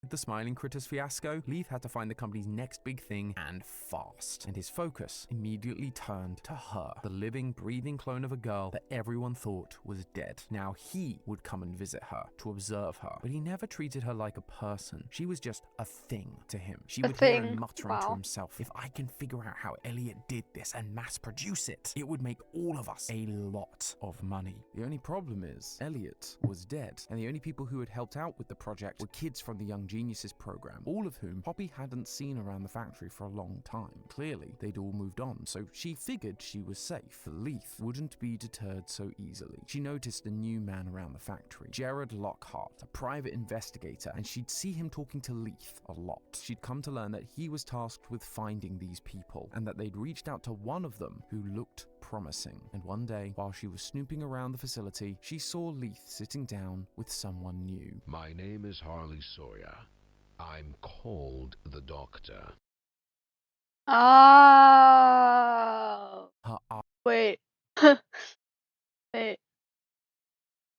With the Smiling Critters fiasco, Leith had to find the company's next big thing, and fast. And his focus immediately turned to her, the living, breathing clone of a girl that everyone thought was dead. Now he would come and visit her, to observe her, but he never treated her like a person. She was just a thing to him. She would hear him muttering to himself, if I can figure out how Elliot did this and mass produce it, it would make all of us a lot of money. The only problem is, Elliot was dead, and the only people who had helped out with the project were kids from the Young Geniuses program, all of whom Poppy hadn't seen around the factory for a long time. Clearly, they'd all moved on, so she figured she was safe. But Leith wouldn't be deterred so easily. She noticed a new man around the factory, Jared Lockhart, a private investigator, and she'd see him talking to Leith a lot. She'd come to learn that he was tasked with finding these people, and that they'd reached out to one of them who looked promising. And one day, while she was snooping around the facility, she saw Leith sitting down with someone new. My name is Harley Sawyer. I'm called the Doctor. Oh. Wait. Wait.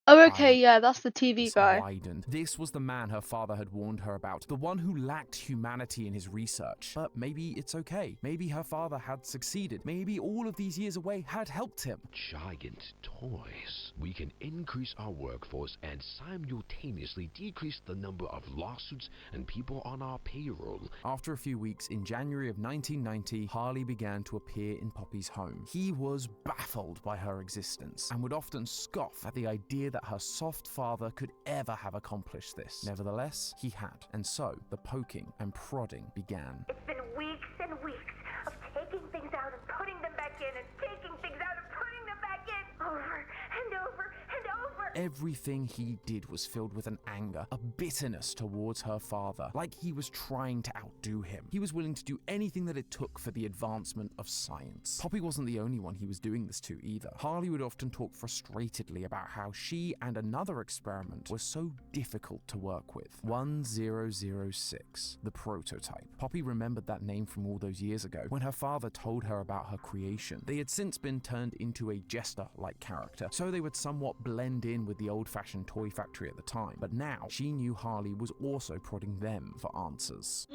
Oh, okay, yeah, that's the TV guy. Widened. This was the man her father had warned her about, the one who lacked humanity in his research. But maybe it's okay. Maybe her father had succeeded. Maybe all of these years away had helped him. Giant toys. We can increase our workforce and simultaneously decrease the number of lawsuits and people on our payroll. After a few weeks, in January of 1990, Harley began to appear in Poppy's home. He was baffled by her existence and would often scoff at the idea that her soft father could ever have accomplished this. Nevertheless, he had, and so the poking and prodding began. It's been weeks and weeks of taking things out and putting them back in, and taking things out and putting them back in, over and over and over. Everything he did was filled with an anger, a bitterness towards her father, like he was trying to outdo him. He was willing to do anything that it took for the advancement of science. Poppy wasn't the only one he was doing this to either. Harley would often talk frustratedly about how she and another experiment were so difficult to work with. 1006, the prototype. Poppy remembered that name from all those years ago, when her father told her about her creation. They had since been turned into a jester-like character, so they would somewhat blend in with the old-fashioned toy factory at the time. But now, she knew Harley was also prodding them for answers.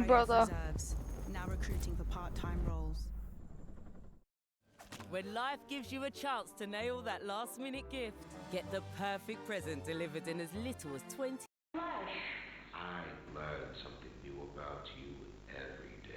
Brother. Reserves, now recruiting for part-time roles. When life gives you a chance to nail that last-minute gift, get the perfect present delivered in as little as 20. I learn something new about you every day.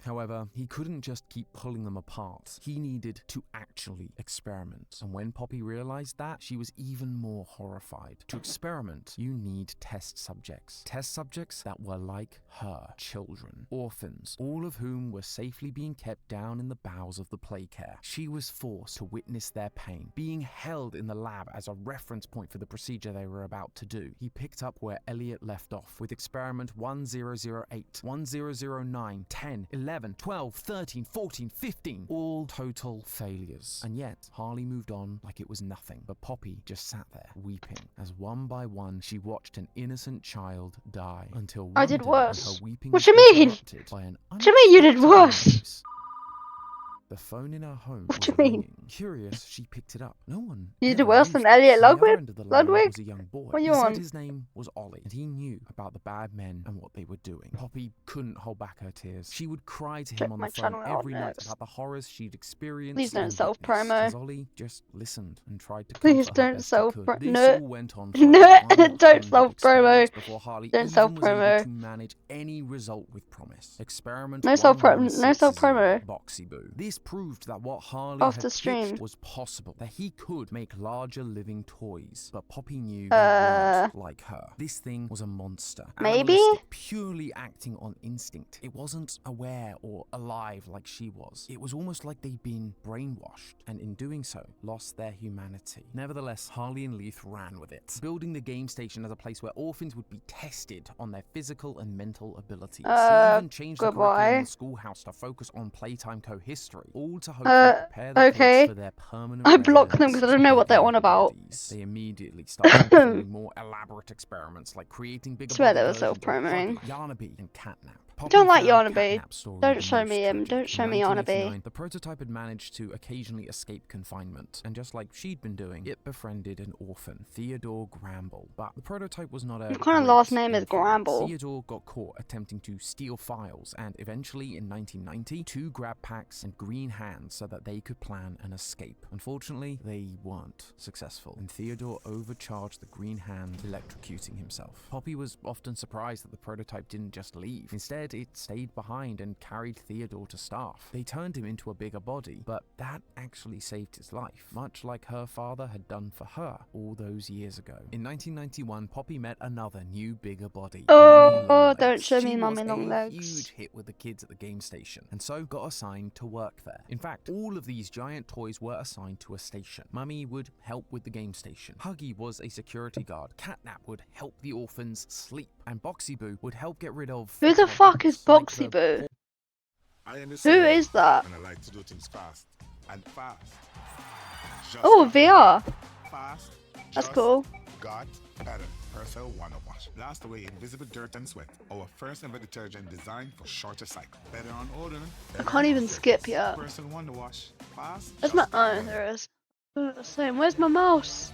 However, he couldn't just keep pulling them apart. He needed to actually experiment. And when Poppy realized that, she was even more horrified. To experiment, you need test subjects. Test subjects that were like her, children, orphans, all of whom were safely being kept down in the bowels of the Playcare. She was forced to witness their pain, being held in the lab as a reference point for the procedure they were about to do. He picked up where Elliot left off, with experiment 1008, 1009, 10, 11, 12, 13, 14, 15, all total failures. And yet, Harley moved on like it was nothing, but Poppy just sat there, weeping, as one by one she watched an innocent child die, until I did worse. her weeping What was do you mean? interrupted by an What do you mean you did worse? The phone in her home What was do you mean? ringing. Curious, she picked it up. No one You did ever worse than used it. Elliot On the other Ludwig? end of the line Ludwig? was a young boy. What are you He said on? his name was Ollie, and he knew about the bad men and what they were doing. Poppy couldn't hold back her tears. She would cry to him Check on my the phone channel out every night next. about the horrors she'd experienced. Please don't and self-promo. witnessed, as Ollie just listened and tried to Please comfort her don't best he could. self-promo. This No. all went on for No, 100 don't self-promo. experiments before Harley Don't even was self-promo. able to manage any result with promise. Experiment No self-promo. 116 No self-promo. Boxy Boo. This proved that what Harley Off had the stream. pitched was possible, that he could make larger living toys, but Poppy knew they weren't like her. This thing was a monster. Maybe? Animalistic, purely acting on instinct. It wasn't aware or alive like she was. It was almost like they'd been brainwashed, and in doing so, lost their humanity. Nevertheless, Harley and Leith ran with it, building the game station as a place where orphans would be tested on their physical and mental abilities. They even changed the curriculum in the schoolhouse to focus on Playtime Co history, all to hopefully prepare the okay. kids for their permanent I block them residence because I don't know what they're on about. They immediately started performing more elaborate experiments, like creating bigger Swear they were versions of self-promoting. Yarnaby and Catnap. Poppy Don't like found Yarnaby. Catnap's story Don't the show most me him. tragic. Don't show In me Yarnaby. 1989, the prototype had managed to occasionally escape confinement, and just like she'd been doing, it befriended an orphan, Theodore Gramble. But the prototype was not a What kind of great last name is influence. Gramble? Theodore got caught attempting to steal files, and eventually in 1990, 2 grab packs and green hands so that they could plan an escape. Unfortunately, they weren't successful, and Theodore overcharged the green hand, electrocuting himself. Poppy was often surprised that the prototype didn't just leave. Instead, it stayed behind and carried Theodore to staff. They turned him into a bigger body, but that actually saved his life, much like her father had done for her all those years ago. In 1991, Poppy met another new bigger body. Oh, don't show me She Mummy was Long a Legs. huge hit with the kids at the game station, and so got assigned to work there. In fact, all of these giant toys were assigned to a station. Mummy would help with the game station. Huggy was a security guard. Catnap would help the orphans sleep, and Boxy Boo would help get rid of... Who the fuck is Boxy Boo? Who is that? And I like to do things fast and fast. Oh, VR. Fast. That's cool. Got better. Persil Wonder Wash. Blast away invisible dirt and sweat. Our first ever detergent designed for shorter cycle. Better on odor. I can't even skip yet. Persil Wonder Wash. Fast. Where's my... Oh, there it is. Same. Where's my mouse?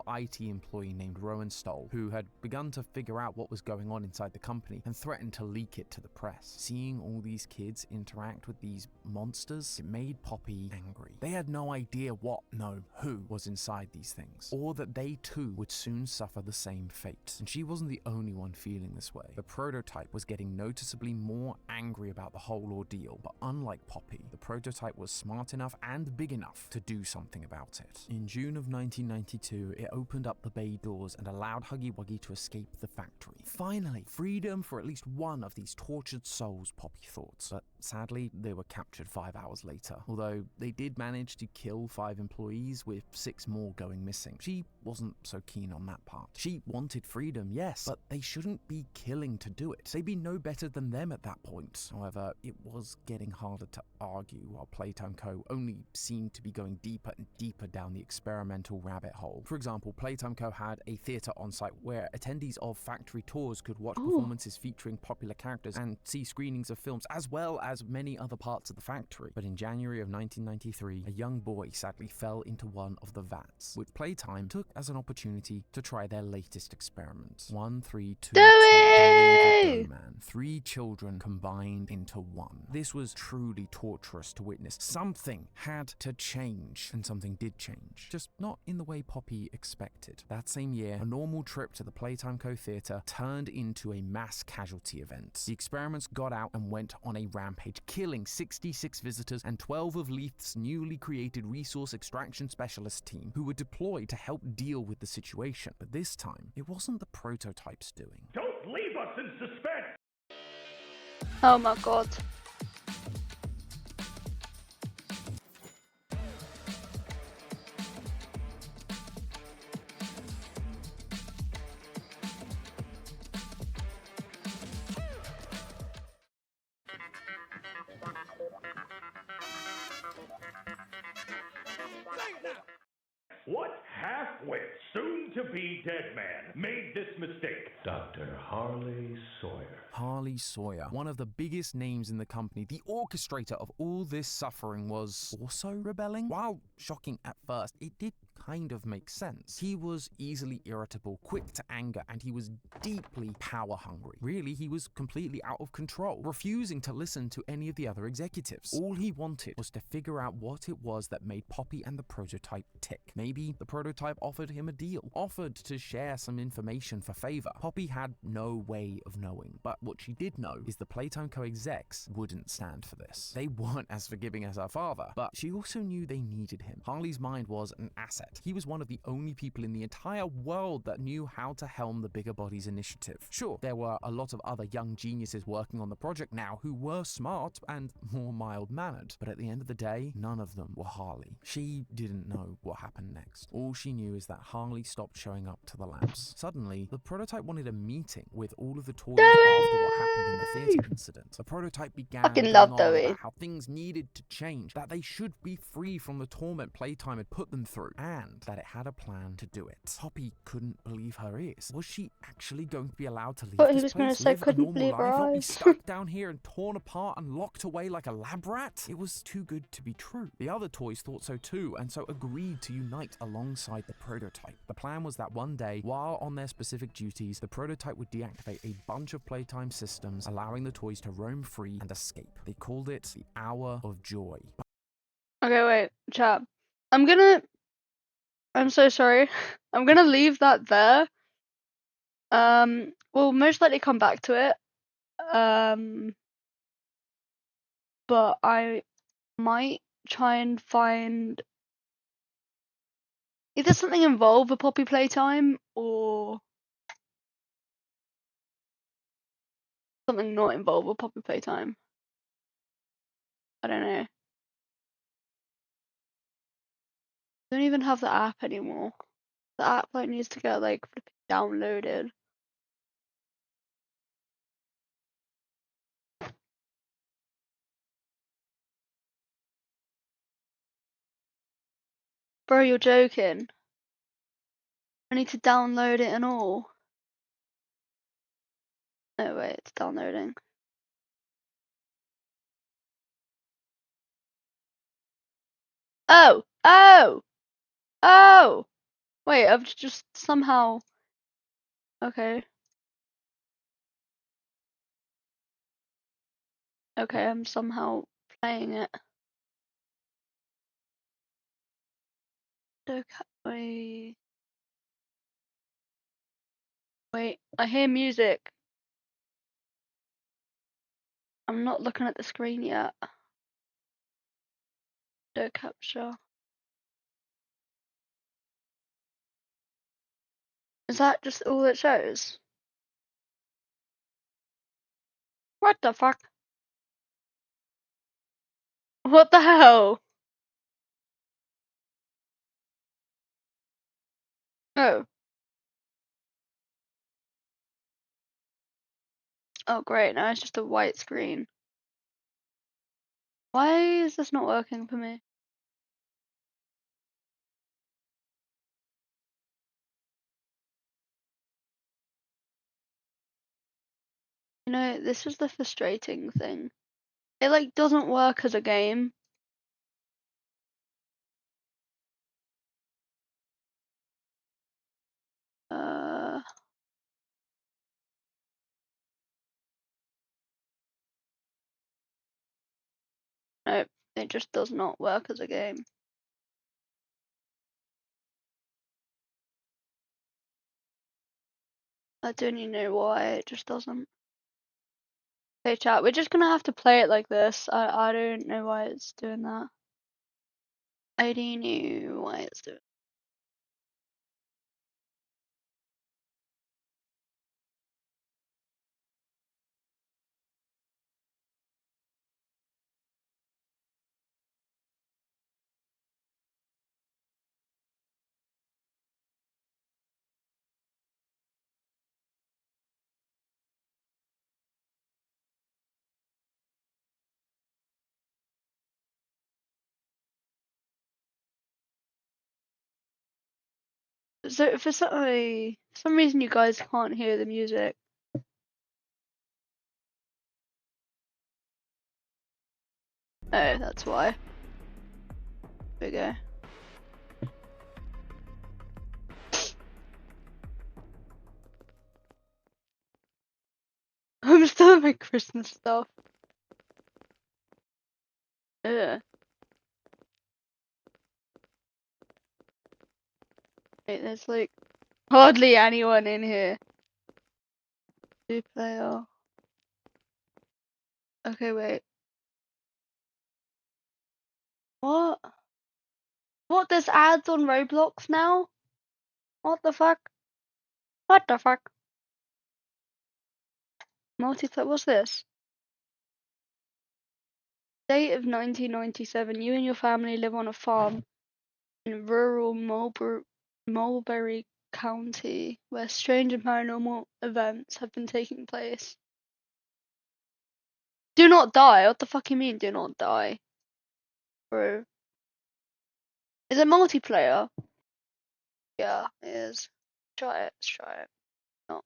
IT employee named Rowan Stoll, who had begun to figure out what was going on inside the company and threatened to leak it to the press. Seeing all these kids interact with these monsters, it made Poppy angry. They had no idea what, no, who was inside these things, or that they too would soon suffer the same fate. And she wasn't the only one feeling this way. The prototype was getting noticeably more angry about the whole ordeal, but unlike Poppy, the prototype was smart enough and big enough to do something about it. In June of 1992, it opened up the bay doors and allowed Huggy Wuggy to escape the factory. Finally, freedom for at least one of these tortured souls, Poppy thought. But sadly, they were captured 5 hours later. Although they did manage to kill 5 employees, with 6 more going missing. She wasn't so keen on that part. She wanted freedom, yes, but they shouldn't be killing to do it. They'd be no better than them at that point. However, it was getting harder to argue, while Playtime Co. only seemed to be going deeper and deeper down the experimental rabbit hole. For example, Playtime Co. had a theatre on site where attendees of factory tours could watch performances featuring popular characters and see screenings of films, as well as many other parts of the factory. But in January of 1993, a young boy sadly fell into one of the vats, which Playtime took as an opportunity to try their latest experiment. 1, 3, 2, 2. Man. 3 children combined into one. This was truly torturous to witness. Something had to change, and something did change. Just not in the way Poppy expected. That same year, a normal trip to the Playtime Co. Theatre turned into a mass casualty event. The experiments got out and went on a rampage, killing 66 visitors and 12 of Leith's newly created resource extraction specialist team, who were deployed to help deal with the situation. But this time, it wasn't the prototype's doing. Don't leave us in suspense! Oh my god. What half-wit, soon-to-be dead man made this mistake? Dr. Harley Sawyer. Harley Sawyer, one of the biggest names in the company, the orchestrator of all this suffering, was also rebelling. While shocking at first, it did kind of make sense. He was easily irritable, quick to anger, and he was deeply power hungry. Really, he was completely out of control, refusing to listen to any of the other executives. All he wanted was to figure out what it was that made Poppy and the prototype tick. Maybe the prototype offered him a deal, offered to share some information for favor. Poppy had no way of knowing, but what she did know is the Playtime Co. execs wouldn't stand for this. They weren't as forgiving as her father, but she also knew they needed him. Harley's mind was an asset, it. He was one of the only people in the entire world that knew how to helm the Bigger Bodies initiative. Sure, there were a lot of other young geniuses working on the project now who were smart and more mild-mannered, but at the end of the day, none of them were Harley. She didn't know what happened next. All she knew is that Harley stopped showing up to the labs. Suddenly, the prototype wanted a meeting with all of the toys after what happened in the theater incident. The prototype began Fucking going love on Zoe. about how things needed to change, that they should be free from the torment Playtime had put them through, and that it had a plan to do it. Poppy couldn't believe her ears. Was she actually going to be allowed to leave Thought he this was gonna place, say live a couldn't normal believe her life, not be eyes. stuck down here and torn apart and locked away like a lab rat? It was too good to be true. The other toys thought so too, and so agreed to unite alongside the prototype. The plan was that one day, while on their specific duties, the prototype would deactivate a bunch of Playtime systems, allowing the toys to roam free and escape. They called it the Hour of Joy. Okay, wait, chat. I'm so sorry. I'm gonna leave that there. We'll most likely come back to it. But I might try and find either something involved with Poppy Playtime or something not involved with Poppy Playtime. I don't know. I don't even have the app anymore. The app like needs to get like downloaded. Bro, you're joking. I need to download it and all. Oh wait, it's downloading. Oh! Oh! Oh! Wait, I've just somehow... Okay. Okay, I'm somehow playing it. Wait. Wait, I hear music. I'm not looking at the screen yet. No capture. Is that just all it shows? What the fuck? What the hell? Oh. Oh great, now it's just a white screen. Why is this not working for me? You know, this is the frustrating thing. It like doesn't work as a game. Nope, it just does not work as a game. I don't even know why, it just doesn't. Okay chat, we're just gonna have to play it like this. I don't know why it's doing that. I don't know why it's doing. So for some reason you guys can't hear the music. Oh, that's why. There we go. I'm still in my Christmas stuff. Ugh. Wait, there's like hardly anyone in here. 2-player. Okay, wait. What? What, there's ads on Roblox now? What the fuck? What the fuck? Multiplayer, what's this? Date of 1997. You and your family live on a farm in rural Mulberry County, where strange and paranormal events have been taking place. Do not die. What the fuck you mean, do not die? Bro. Is it multiplayer? Yeah, it is. Try it, let's try it. No.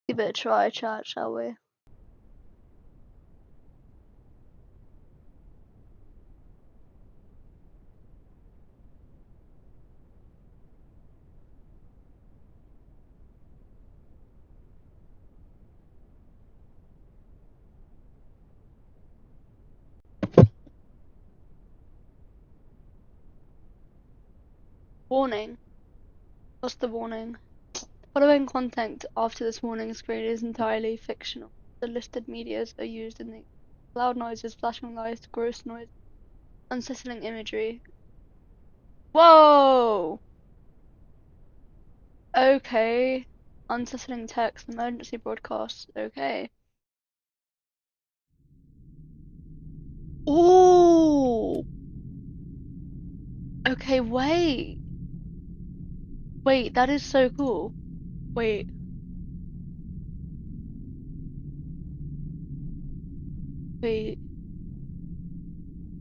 Give it a try, chat, shall we? Warning. What's the warning? Following content after this warning screen is entirely fictional. The listed medias are used in the loud noises, flashing lights, gross noise, unsettling imagery. Whoa! Okay. Unsettling text, emergency broadcasts. Okay. Ooh! Okay, wait. Wait, that is so cool. Wait. Wait.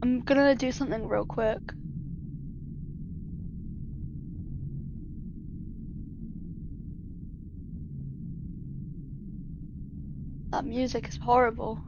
I'm gonna do something real quick. That music is horrible.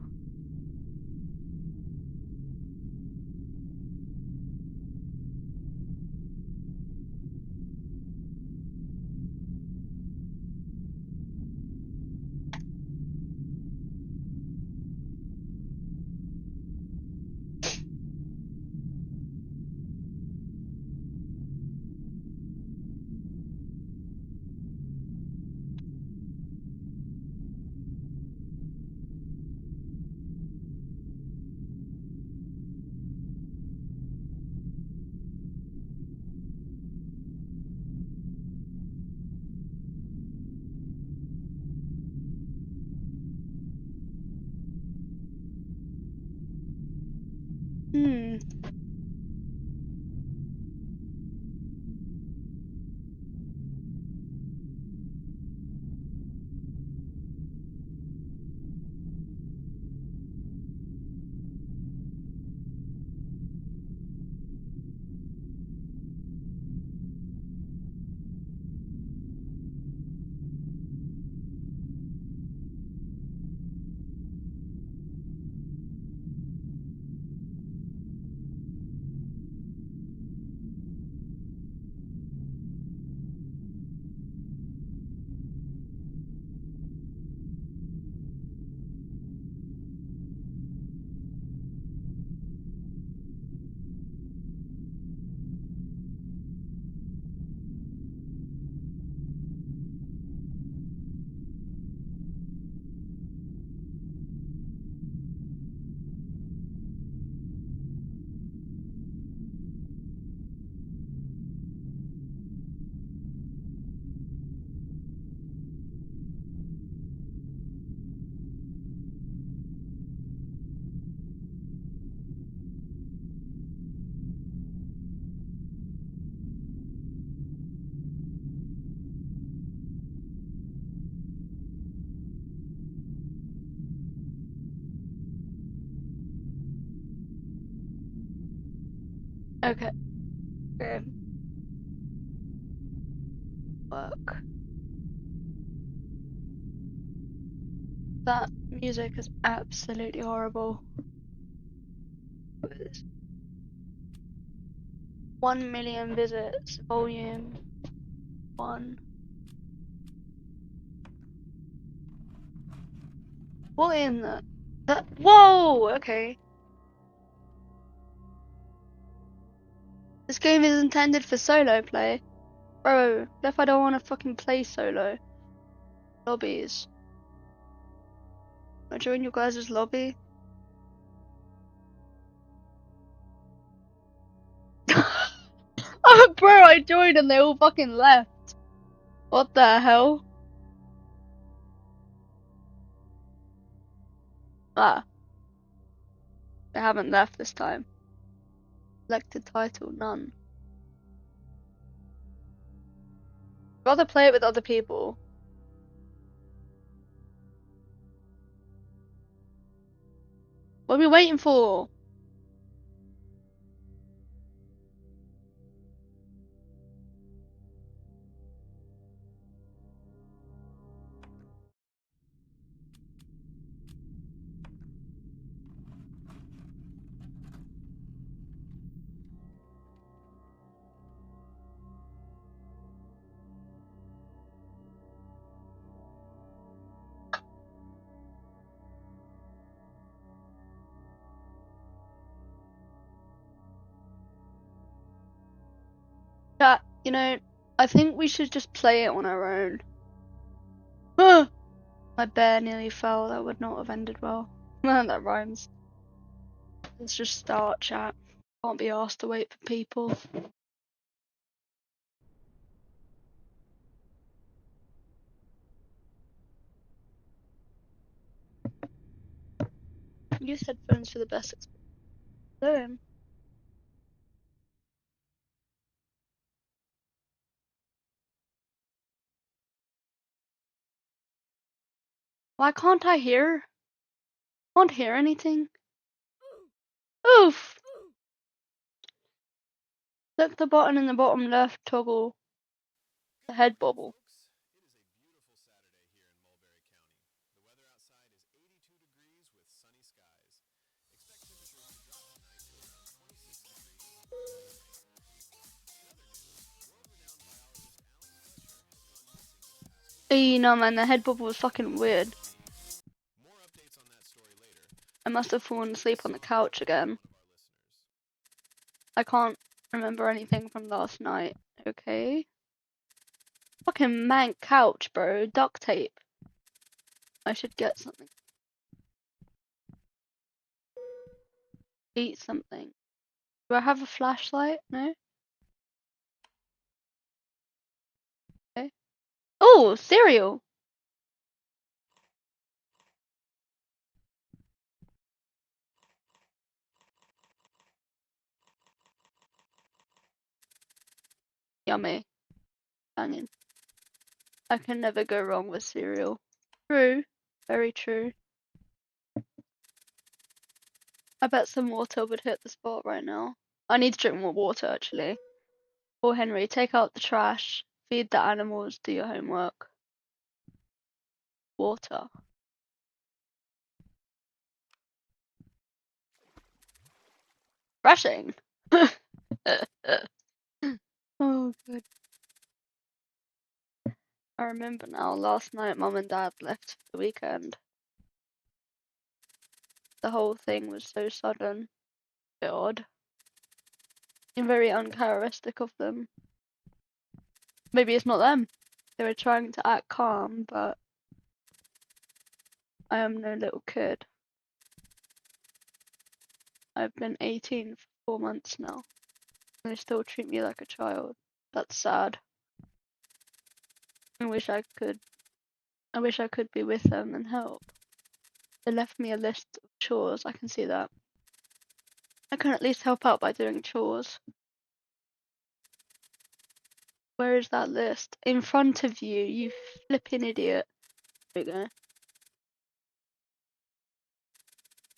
Hmm. Okay. Okay. Work. That music is absolutely horrible. 1 million visits. Volume 1. What in the? Whoa! Okay. This game is intended for solo play. Bro, what if I don't want to fucking play solo? Lobbies. I join your guys' lobby? Bro, I joined and they all fucking left. What the hell? Ah. They haven't left this time. Selected title, none. Rather play it with other people. What are we waiting for? Chat, you know, I think we should just play it on our own. My bear nearly fell. That would not have ended well. That rhymes. Let's just start, chat. Can't be asked to wait for people. Use headphones for the best experience. Why can't I hear? Can't hear anything. Oof! Click the button in the bottom left toggle. The head bubble. No man, the head bubble was fucking weird. I must have fallen asleep on the couch again. I can't remember anything from last night. Okay. Fucking mank couch, bro. Duct tape. I should get something. Eat something. Do I have a flashlight? No? Okay. Oh, cereal! Yummy. Banging. I can never go wrong with cereal. True. Very true. I bet some water would hit the spot right now. I need to drink more water, actually. Poor Henry, take out the trash. Feed the animals. Do your homework. Water. Brushing. Oh, good. I remember now, last night Mum and Dad left for the weekend. The whole thing was so sudden. A bit odd. And very uncharacteristic of them. Maybe it's not them. They were trying to act calm, but I am no little kid. I've been 18 for 4 months now. And they still treat me like a child. That's sad. I wish I could be with them and help. They left me a list of chores, I can see that. I can at least help out by doing chores. Where is that list? In front of you, you flipping idiot. There we go.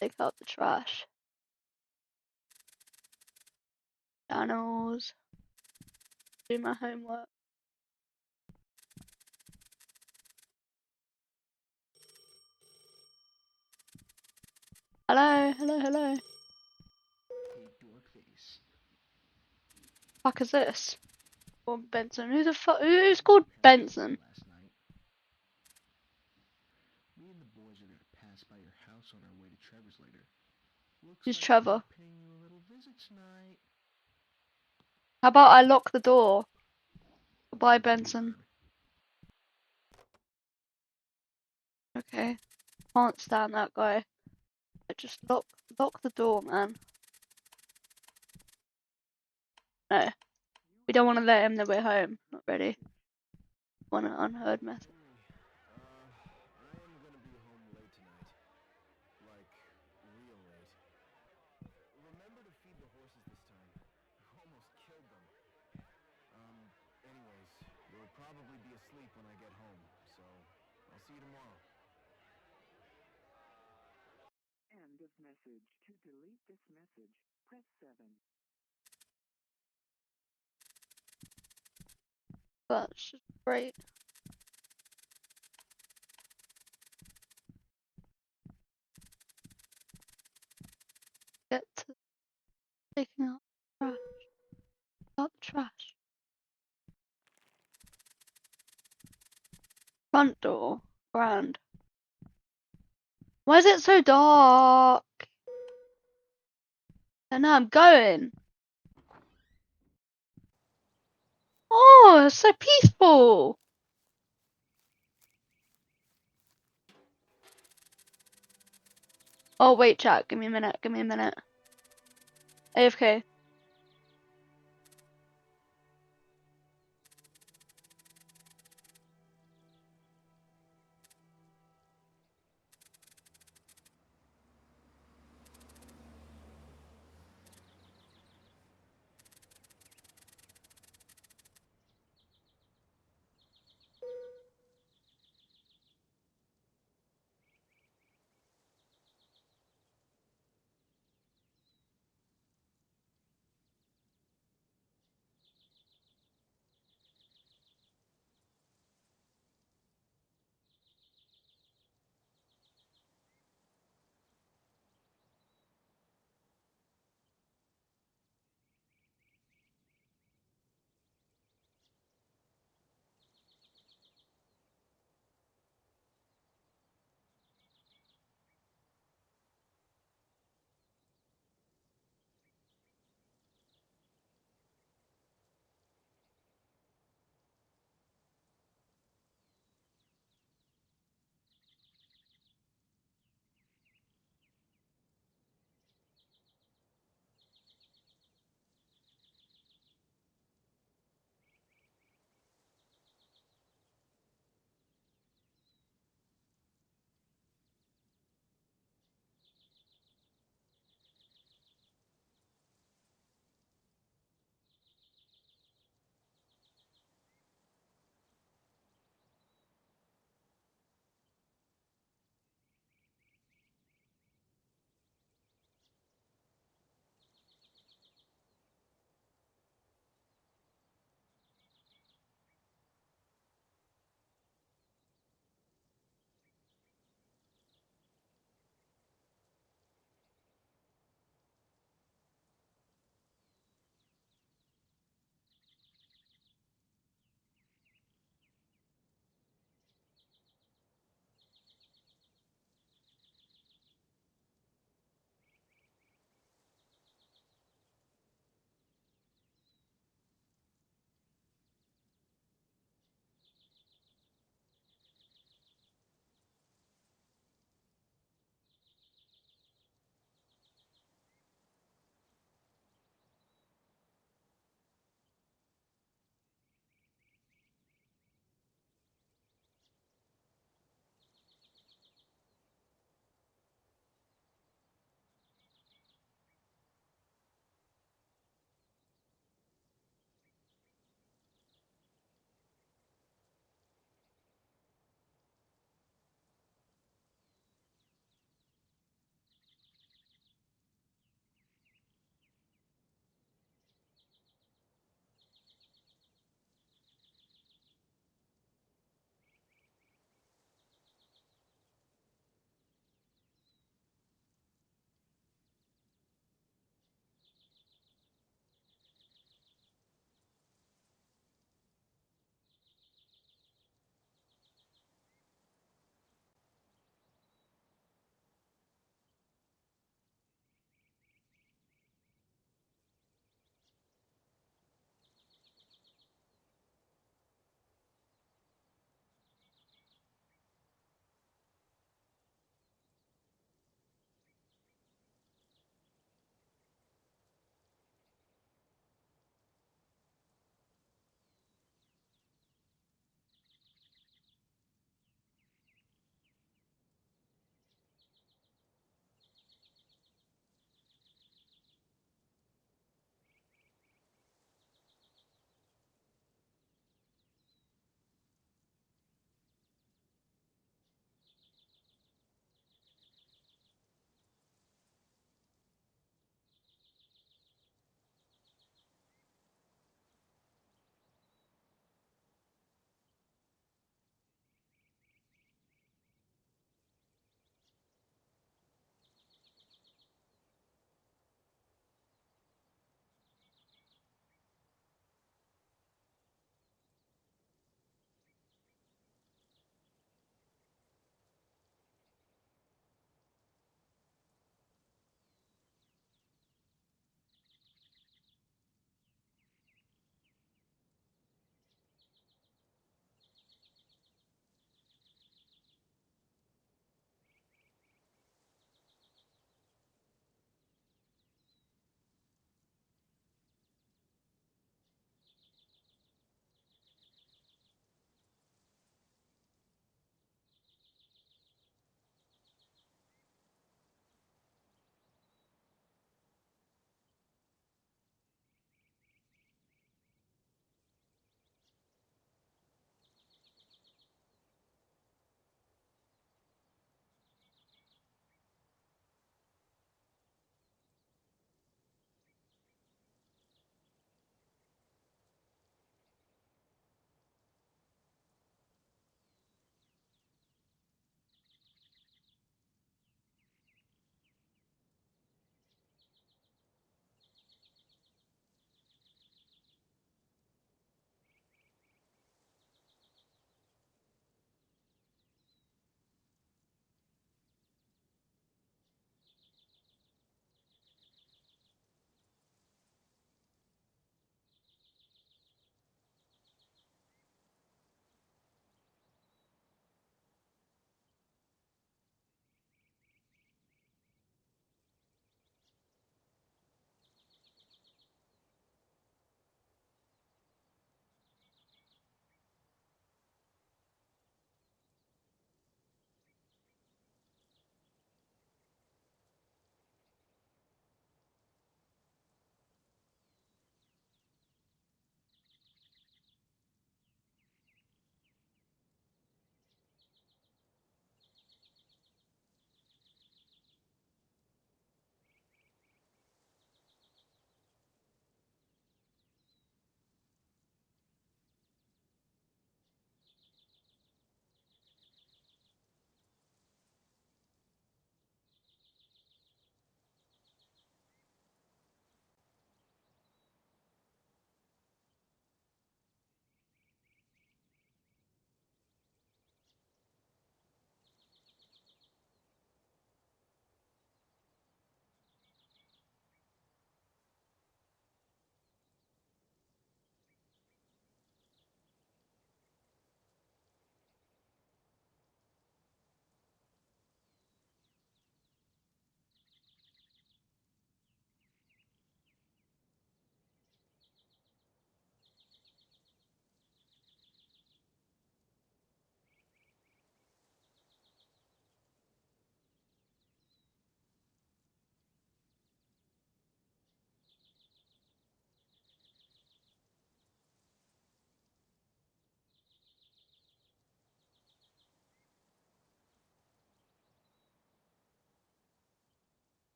Take out the trash. Channels. Do my homework. Hello, hello, hello. Fuck is this? Or Benson? Who the fuck? Who's called Benson? Me and the boys are gonna pass by your house on our way to Trevor's later. Who's Trevor? Paying you a little visit tonight. How about I lock the door? Goodbye, Benson. Okay. Can't stand that guy. Just lock the door, man. No. We don't want to let him know we're home. Not ready. Want an unheard message. Remember to feed the horses this time. You almost killed them. Anyways, you'll probably be asleep when I get home, so I'll see you tomorrow. End of message. To delete this message, press 7. That's just great. Get to taking out the trash. Out the trash. Front door. Grand. Why is it so dark? And now I'm going. Oh, it's so peaceful. Oh, wait, chat. Give me a minute. Give me a minute. AFK.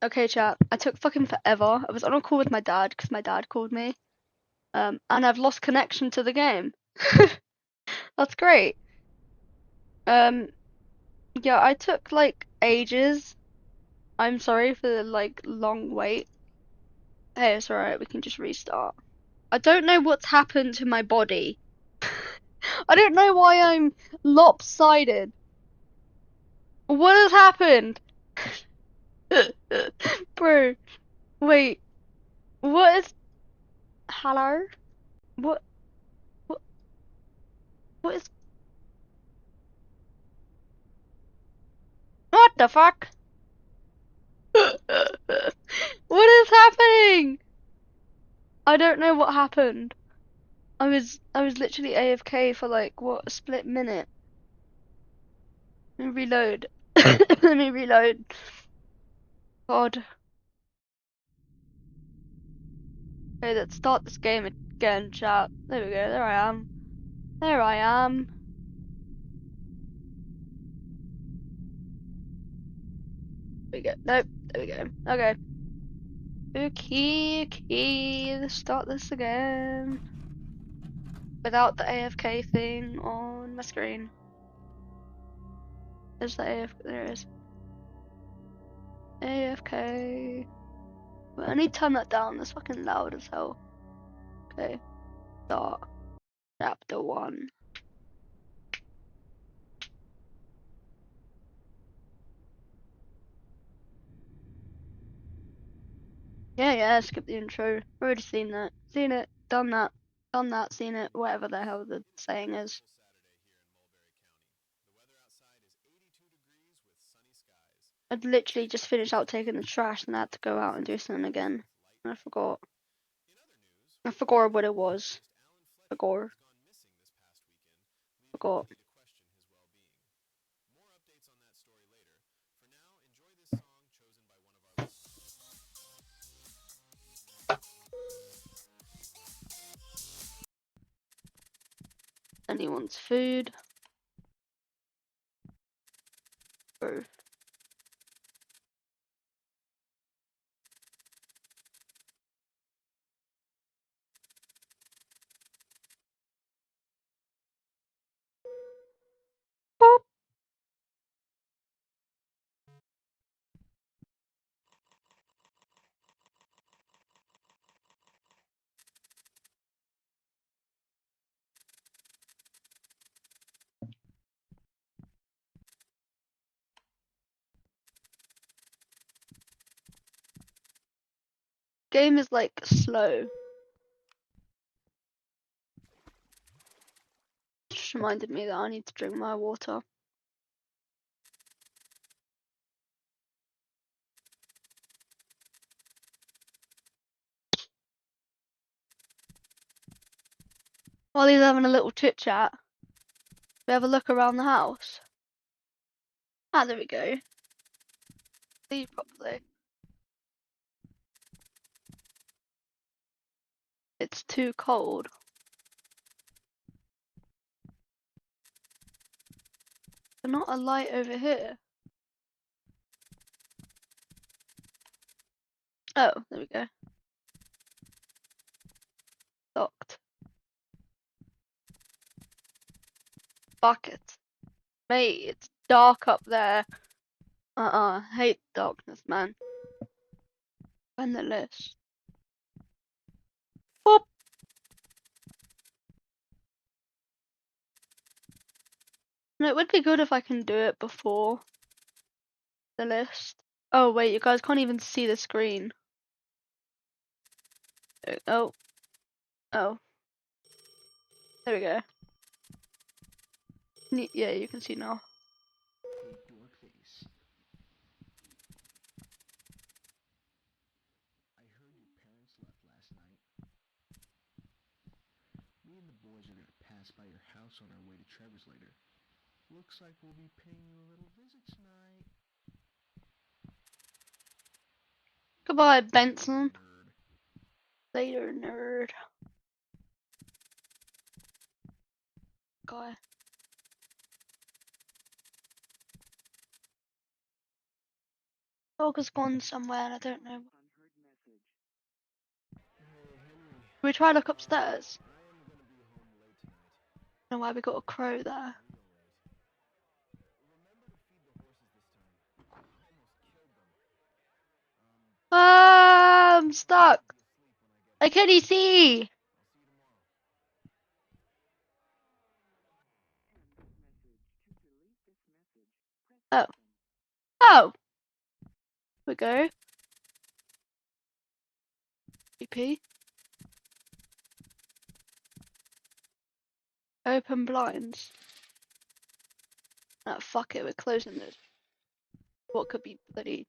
Okay, chat. I took fucking forever. I was on a call with my dad because my dad called me. And I've lost connection to the game. That's great. Yeah, I took like ages. I'm sorry for the like long wait. Hey, it's alright, we can just restart. I don't know what's happened to my body. I don't know why I'm lopsided. What has happened? Bro, wait. What is... Hello? What... What... What is... What the fuck? What is happening? I don't know what happened. I was literally AFK for like what, a split minute. Let me reload. Let me reload. God. Okay, let's start this game again, chat. There we go, there I am. There I am. There we go. Nope, there we go. Okay. Okay, let's start this again. Without the AFK thing on my screen. There's the AFK, there it is. AFK. Well, I need to turn that down, that's fucking loud as hell. Okay, start. Chapter 1. Yeah, skip the intro. Already seen that. Seen it, done that, seen it, whatever the hell the saying is. I'd literally just finished out taking the trash and I had to go out and do something again. And I forgot. I forgot what it was. Forgot. Anyone's food. Bro. Boop. Game is like slow. Just reminded me that I need to drink my water. While he's having a little chit chat, we have a look around the house. Ah, there we go. See properly. It's too cold. There's not a light over here. Oh, there we go. Locked. Bucket. Mate, it's dark up there. Hate darkness, man. Find the list. Boop. No, it would be good if I can do it before the list. Oh wait, you guys can't even see the screen. Oh. Oh. There we go. Yeah, you can see now. I heard your parents left last night. Me and the boys are gonna pass by your house on our way to Trevor's later. Looks like we'll be paying you a little visit tonight. Goodbye, Benson. Later, nerd. Guy. Dog has gone somewhere and I don't know. Should we try look upstairs? I don't know why we got a crow there. Ah, I'm stuck. I can't see. Oh. Oh. Here we go. EP. Open blinds. Ah, fuck it, we're closing this. What could be bloody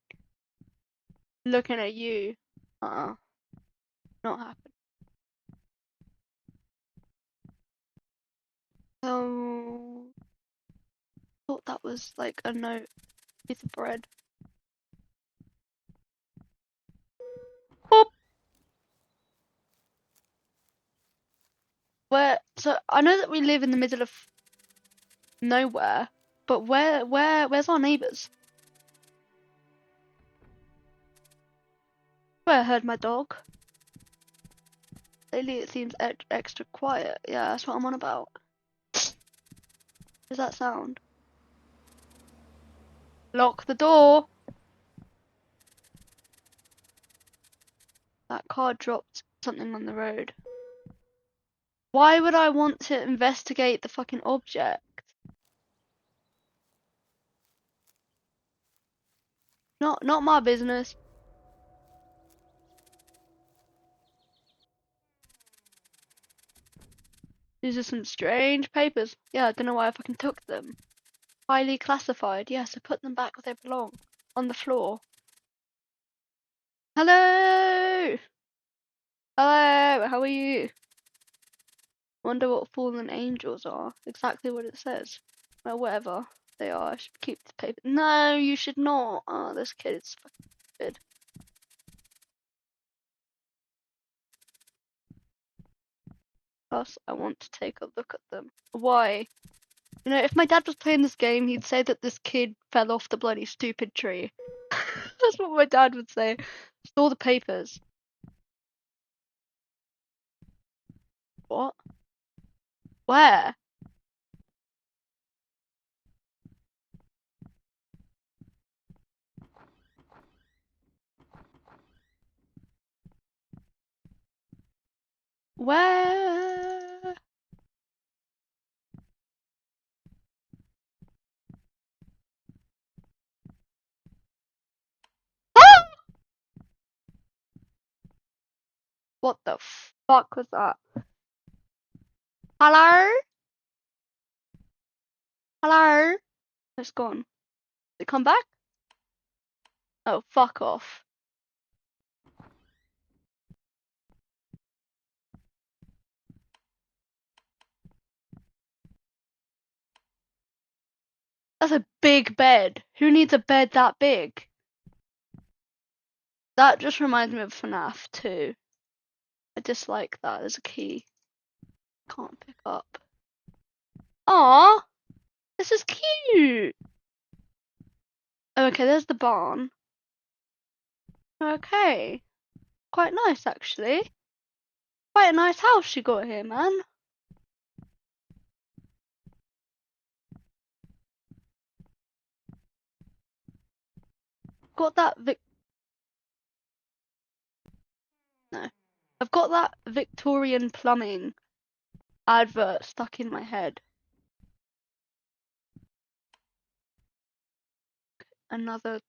looking at you? Not happening. Oh, thought that was like a note, piece of bread. Boop. Where? So I know that we live in the middle of nowhere, but where's our neighbours? Where I heard my dog. Lately it seems extra quiet. Yeah, that's what I'm on about. Does that sound? Lock the door. That car dropped something on the road. Why would I want to investigate the fucking object? Not my business. These are some strange papers. Yeah, I don't know why I fucking took them. Highly classified. Yes, I put them back where they belong. On the floor. Hello! Hello, how are you? Wonder what fallen angels are. Exactly what it says. Well, whatever they are, I should keep the paper. No, you should not. Oh, this kid is fucking good. Plus, I want to take a look at them. Why? You know, if my dad was playing this game, he'd say that this kid fell off the bloody stupid tree. That's what my dad would say. Store the papers. What? Where? Where? Ah! What the fuck was that? Hello? Hello? It's gone. Did it come back? Oh, fuck off. That's a big bed. Who needs a bed that big? That just reminds me of FNAF 2. I dislike that. There's a key. Can't pick up. Aww! This is cute! Okay, there's the barn. Okay. Quite nice, actually. Quite a nice house you got here, man. Got that No. I've got that Victorian plumbing advert stuck in my head. Another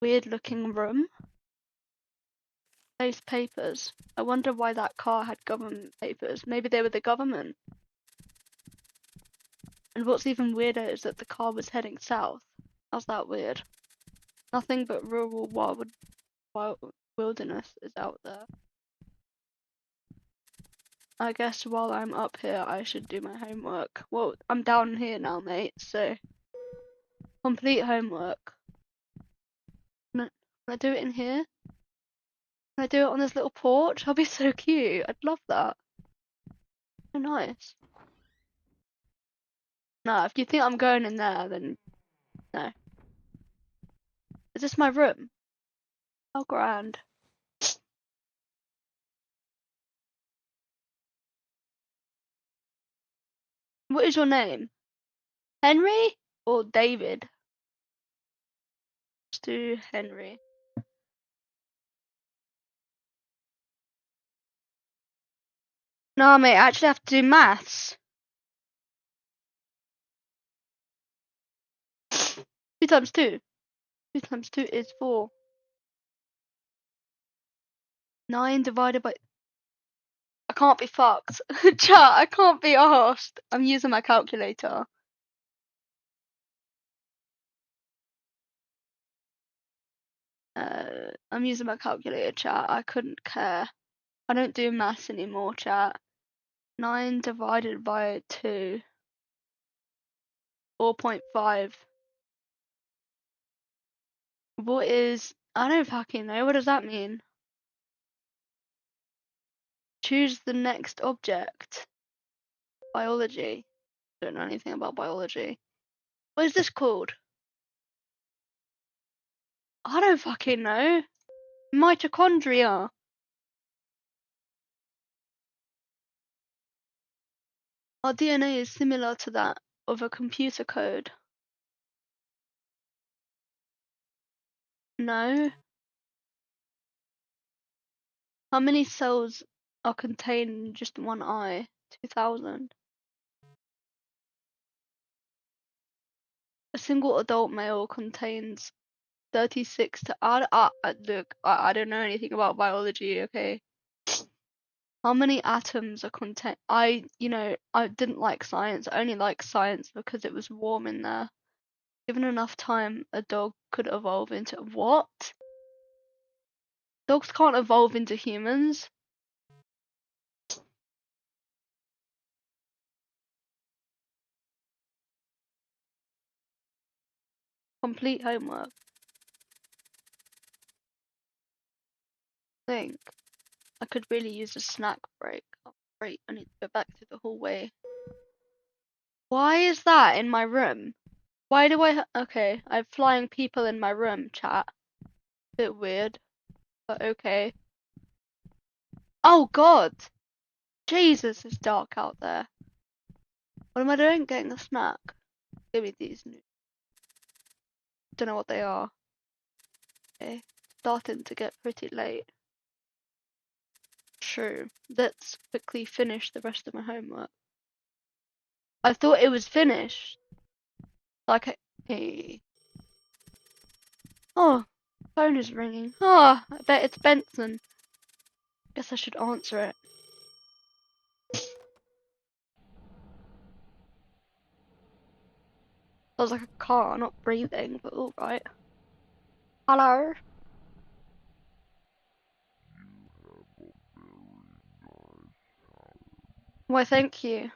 weird looking room. Those papers. I wonder why that car had government papers. Maybe they were the government. And what's even weirder is that the car was heading south. How's that weird? Nothing but rural wilderness is out there. I guess while I'm up here, I should do my homework. Well, I'm down here now, mate, so complete homework. Can I do it in here? Can I do it on this little porch? I'll be so cute. I'd love that. So nice. No, if you think I'm going in there, then no. Is this my room? How grand. What is your name? Henry or David? Let's do Henry. No, mate, I actually have to do maths. 2 times 2. 2 times 2 is 4. 9 divided by... I can't be fucked. Chat, I can't be arsed. I'm using my calculator. I'm using my calculator, chat. I couldn't care. I don't do maths anymore, chat. 9 divided by 2. 4.5. What is... I don't fucking know. What does that mean? Choose the next object. Biology. Don't know anything about biology. What is this called? I don't fucking know. Mitochondria. Our DNA is similar to that of a computer code. No. How many cells are contained in just one eye? 2000. A single adult male contains 36 to... look, I don't know anything about biology, okay? How many atoms are contained? I didn't like science. I only like science because it was warm in there. Given enough time, a dog could evolve into... What? Dogs can't evolve into humans. Complete homework. Think. I could really use a snack break. Oh, great, I need to go back to the hallway. Why is that in my room? Why do okay, I have flying people in my room, chat. Bit weird, but okay. Oh god! Jesus, it's dark out there. What am I doing? Getting a snack. Give me these. Don't know what they are. Okay, starting to get pretty late. True. Let's quickly finish the rest of my homework. I thought it was finished. Like, hey. Oh, phone is ringing. Ah, I bet it's Benson. Guess I should answer it. Sounds like a car, not breathing, but alright. Hello? Why, thank you.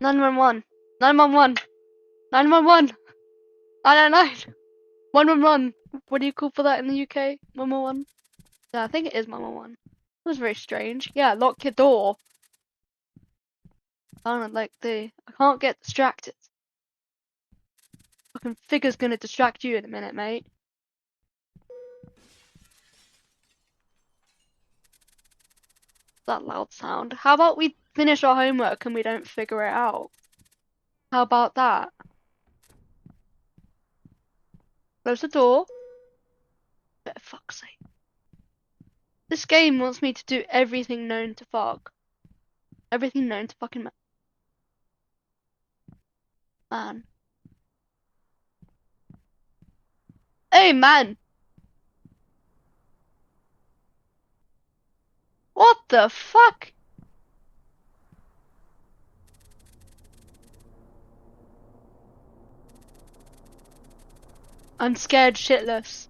911. 911. 911. 999. 111. What do you call for that in the UK? 111? Yeah, I think it is 111. That was very strange. Yeah, lock your door. Sounded like I can't get distracted. Fucking figure's gonna distract you in a minute, mate. That loud sound. How about we finish our homework and we don't figure it out? How about that? Close the door. For fuck's sake. This game wants me to do everything known to fuck. Everything known to fucking man. Hey, man! What the fuck? I'm scared shitless.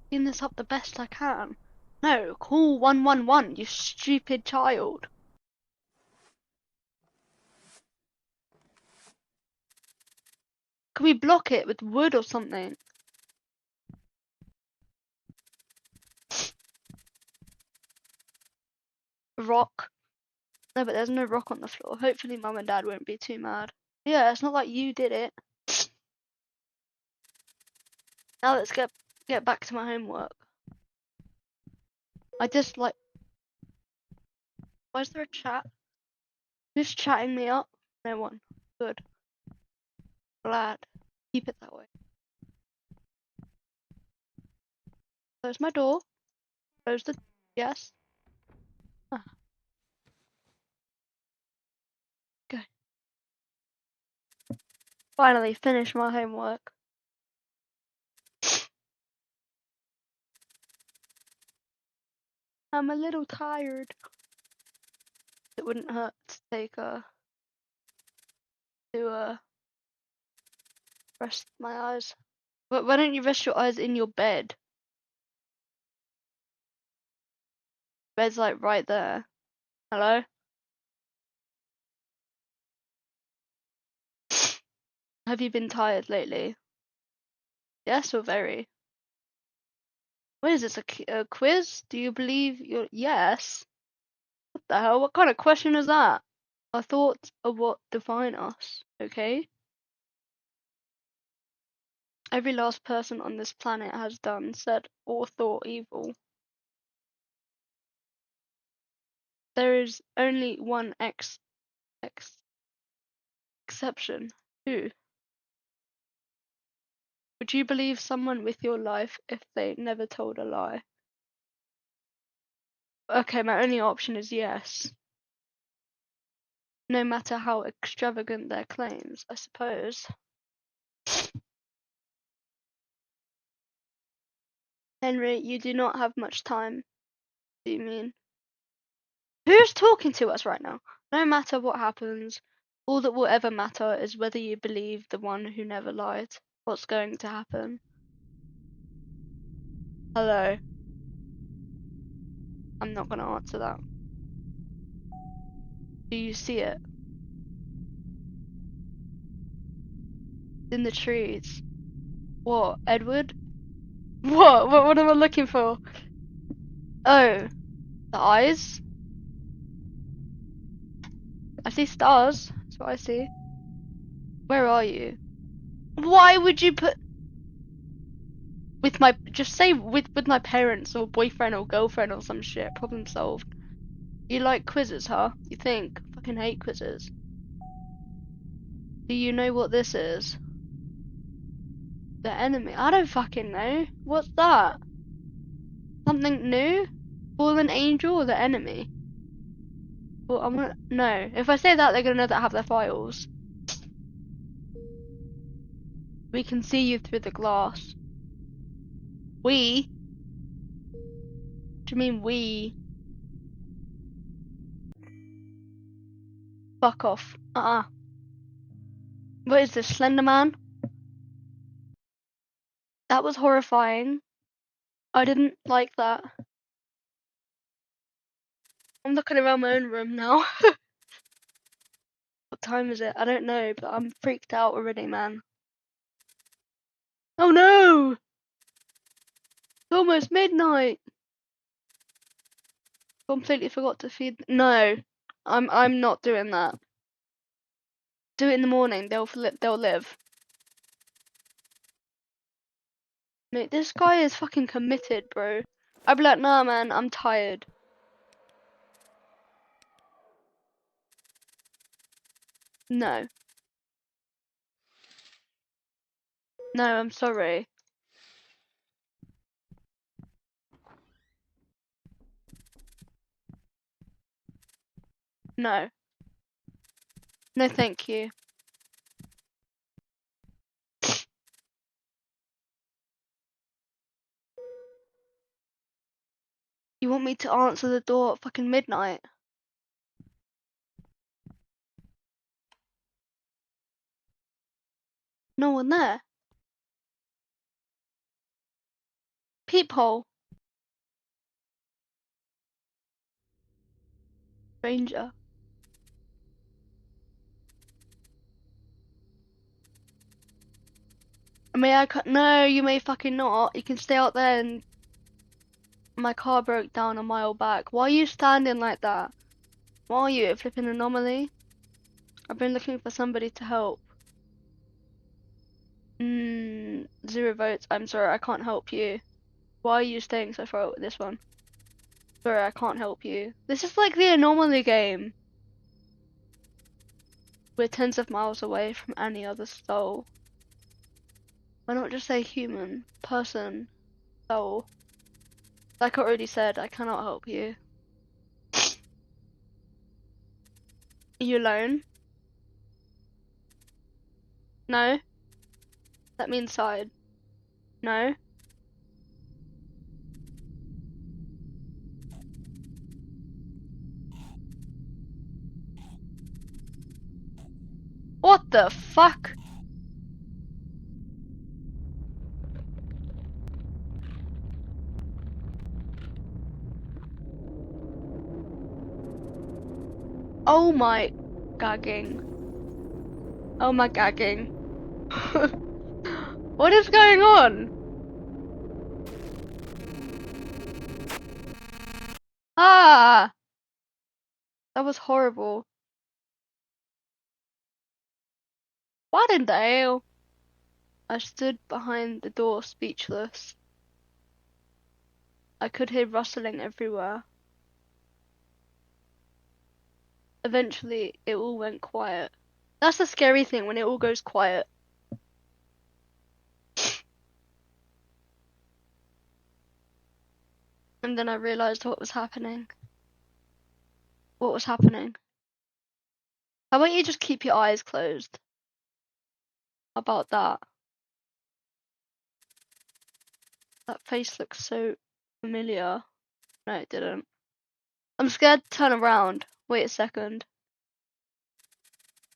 Clean this up the best I can. No, call 111, you stupid child. Can we block it with wood or something? Rock. No, but there's no rock on the floor. Hopefully mum and dad won't be too mad. Yeah, it's not like you did it. Now let's get back to my homework. I just like. Why is there a chat? Who's chatting me up? No one. Good. Glad. Keep it that way. Close my door. Close the. Yes. Ah. Okay. Finally finished my homework. I'm a little tired. It wouldn't hurt to take to rest my eyes. But why don't you rest your eyes in your bed? Bed's like right there. Hello? Have you been tired lately? Yes or very? What is this, a quiz? Do you believe you're... Yes? What the hell? What kind of question is that? Our thoughts are what define us, okay? Every last person on this planet has done, said, or thought evil. There is only one exception. Who? Would you believe someone with your life if they never told a lie? Okay, my only option is yes. No matter how extravagant their claims, I suppose. Henry, you do not have much time, do you mean? Who's talking to us right now? No matter what happens, all that will ever matter is whether you believe the one who never lied. What's going to happen? Hello. I'm not gonna answer that. Do you see it? In the trees. What, Edward? What am I looking for? Oh, the eyes? I see stars. That's what I see. Where are you? Why would you put with my just say with my parents or boyfriend or girlfriend or some shit? Problem solved. You like quizzes, huh? You think? I fucking hate quizzes. Do you know what this is? The enemy. I don't fucking know. What's that? Something new? Fallen angel or the enemy? Well, I'm gonna no. If I say that, they're gonna know that I have their files. We can see you through the glass. We? What do you mean we? Fuck off. What is this, Slender Man? That was horrifying. I didn't like that. I'm looking around my own room now. What time is it? I don't know, but I'm freaked out already, man. Oh no! It's almost midnight. Completely forgot to feed. No, I'm not doing that. Do it in the morning. They'll live. Mate, this guy is fucking committed, bro. I'd be like, nah, man, I'm tired. No. No, I'm sorry. No. No, thank you. You want me to answer the door at fucking midnight? No one there. Peephole. Stranger. May I cut? No, you may fucking not. You can stay out there and my car broke down a mile back. Why are you standing like that? Why are you a flipping anomaly? I've been looking for somebody to help. 0 votes. I'm sorry, I can't help you. Why are you staying so far with this one? Sorry, I can't help you. This is like the anomaly game. We're tens of miles away from any other soul. Why not just say human, person, soul? Like I already said, I cannot help you. Are you alone? No? That means side. No? What the fuck? Oh my gagging. Oh my gagging. What is going on? Ah! That was horrible. What in the hell? I stood behind the door speechless. I could hear rustling everywhere. Eventually, it all went quiet. That's the scary thing, when it all goes quiet. And then I realized what was happening. What was happening? How about you just keep your eyes closed? How about that? That face looks so familiar. No, it didn't. I'm scared to turn around. Wait a second.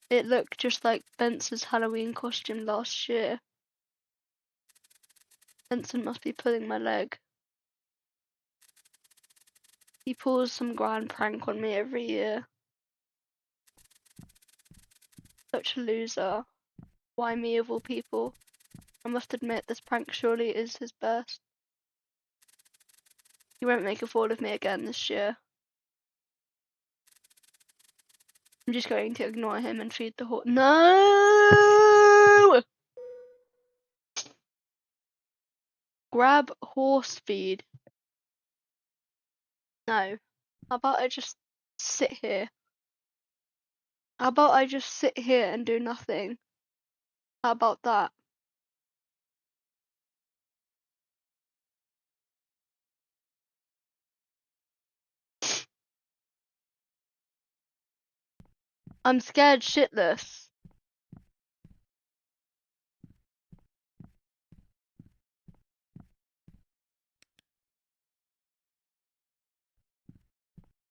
It looked just like Benson's Halloween costume last year. Benson must be pulling my leg. He pulls some grand prank on me every year. Such a loser. Why me of all people? I must admit this prank surely is his best. He won't make a fool of me again this year. I'm just going to ignore him and feed the horse. No! Grab horse feed. No. How about I just sit here? How about I just sit here and do nothing? How about that? I'm scared shitless.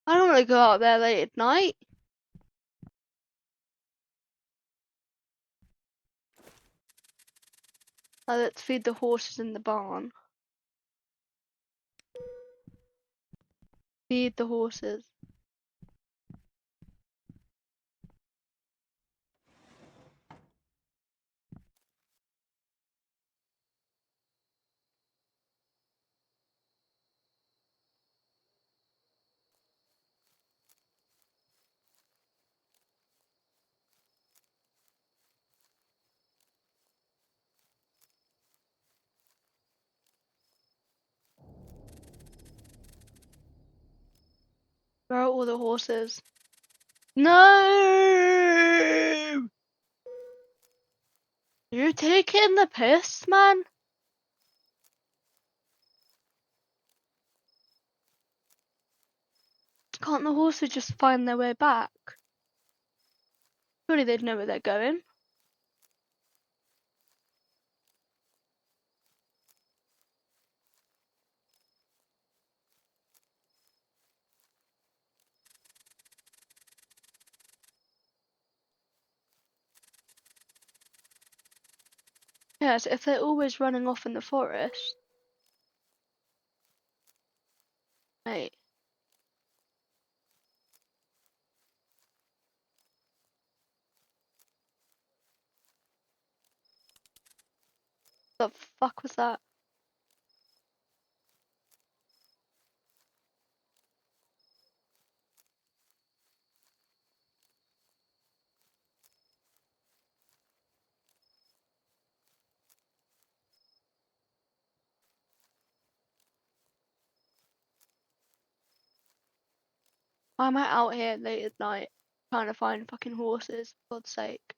I don't want to go out there late at night. Let's feed the horses in the barn. Feed the horses. Where are all the horses? No! You're taking the piss, man. Can't the horses just find their way back? Surely they'd know where they're going. Yes, if they're always running off in the forest. Mate. The fuck was that? Why am I out here late at night trying to find fucking horses, for God's sake?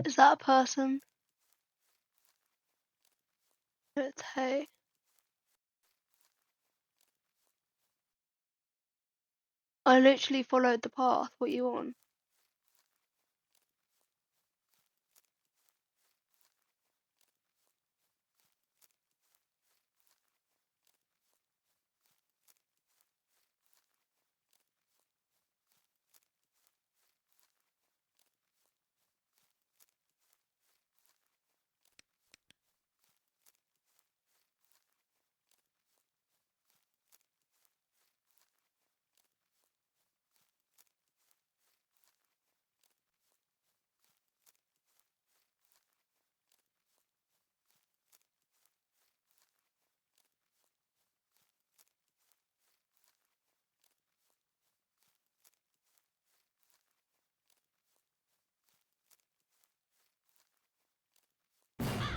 Is that a person? It's hay. I literally followed the path. What you on?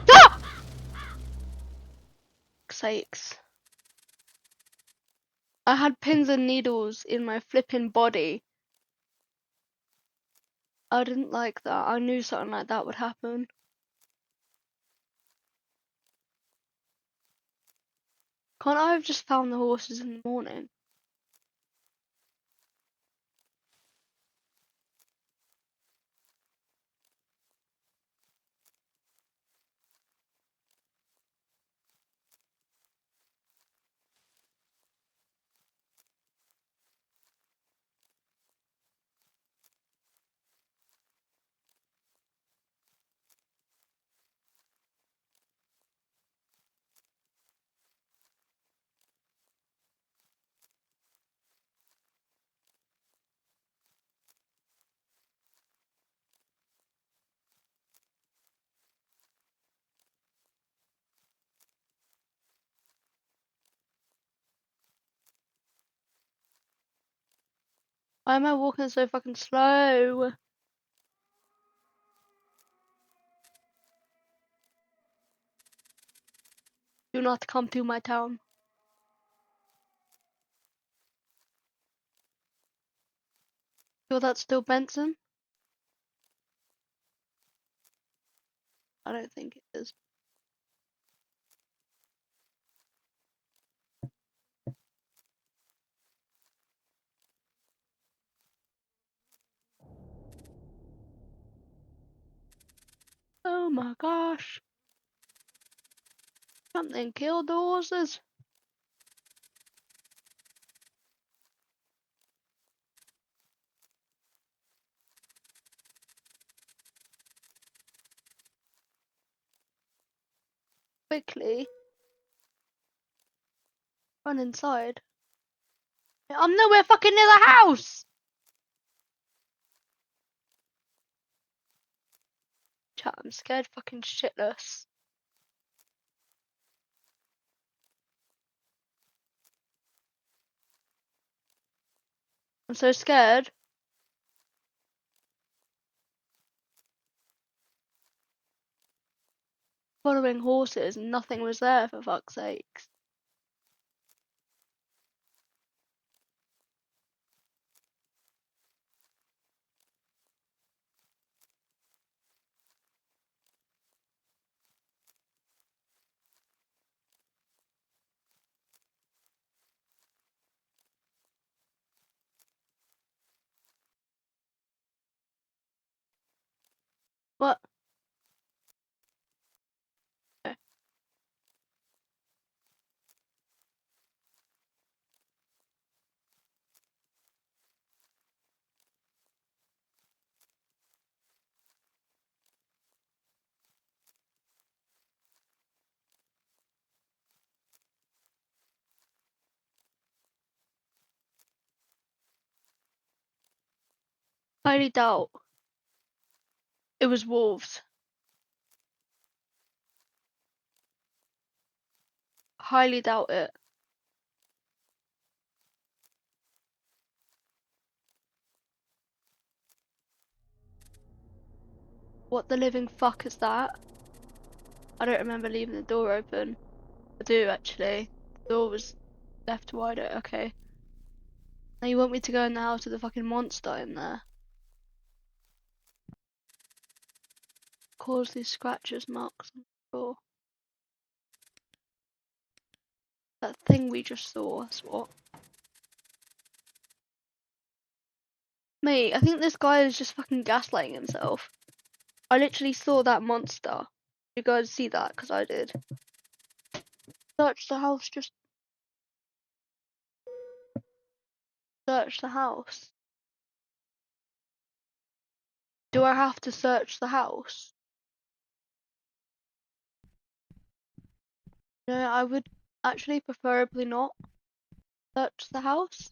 Ah! Sakes. I had pins and needles in my flipping body. I didn't like that. I knew something like that would happen. Can't I have just found the horses in the morning? Why am I walking so fucking slow? Do not come to my town. Sure that's still Benson? I don't think it is. Oh my gosh. Something killed the horses. Quickly. Run inside. I'm nowhere fucking near the house! Chat, I'm scared fucking shitless. I'm so scared. Following horses and nothing was there for fuck's sakes. What? Highly doubt it was wolves. Highly doubt it. What the living fuck is that? I don't remember leaving the door open. I do actually. The door was left wide open. Okay. Now you want me to go in the house with the fucking monster in there? Cause these scratches, marks on the floor. That thing we just saw, that's what. Mate, I think this guy is just fucking gaslighting himself. I literally saw that monster. You guys see that? Because I did. Search the house, just search the house. Do I have to search the house? No, I would actually preferably not search the house.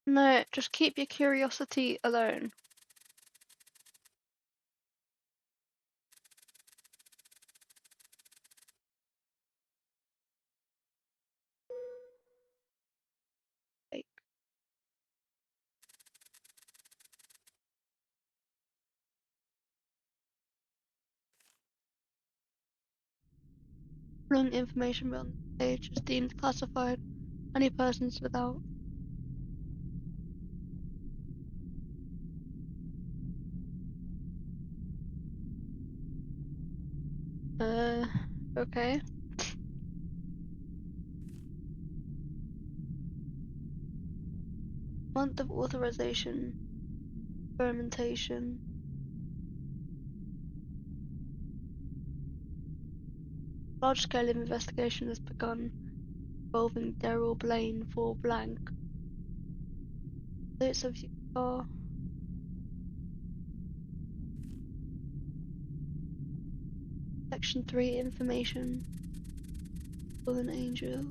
No, just keep your curiosity alone. Like, following information on the page is deemed classified. Any persons without okay. Month of authorization. Fermentation. Large-scale investigation has begun involving Daryl Blaine for blank. Dates of are Section 3 information with an angel.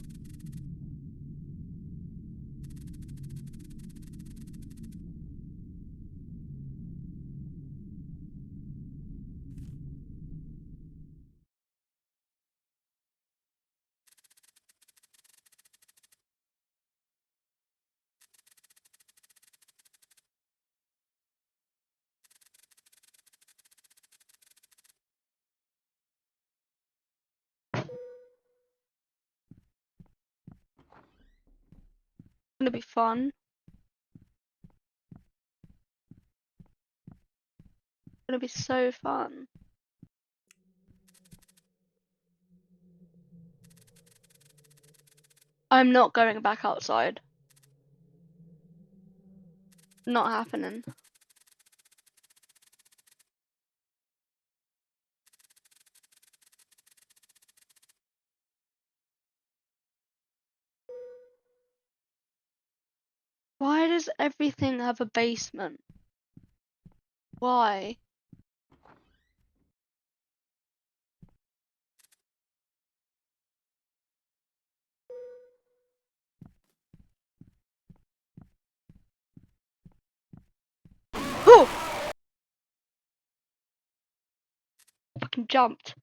Gonna be fun. Gonna be so fun. I'm not going back outside. Not happening. Why does everything have a basement? Why? Oh! Fucking jumped.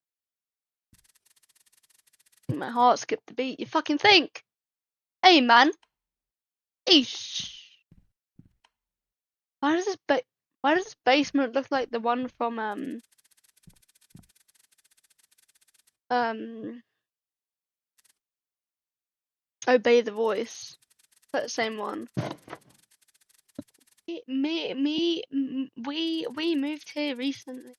My heart skipped the beat. You fucking think? Hey, man. Eesh. Why does this basement look like the one from Obey the Voice? That same one. We moved here recently.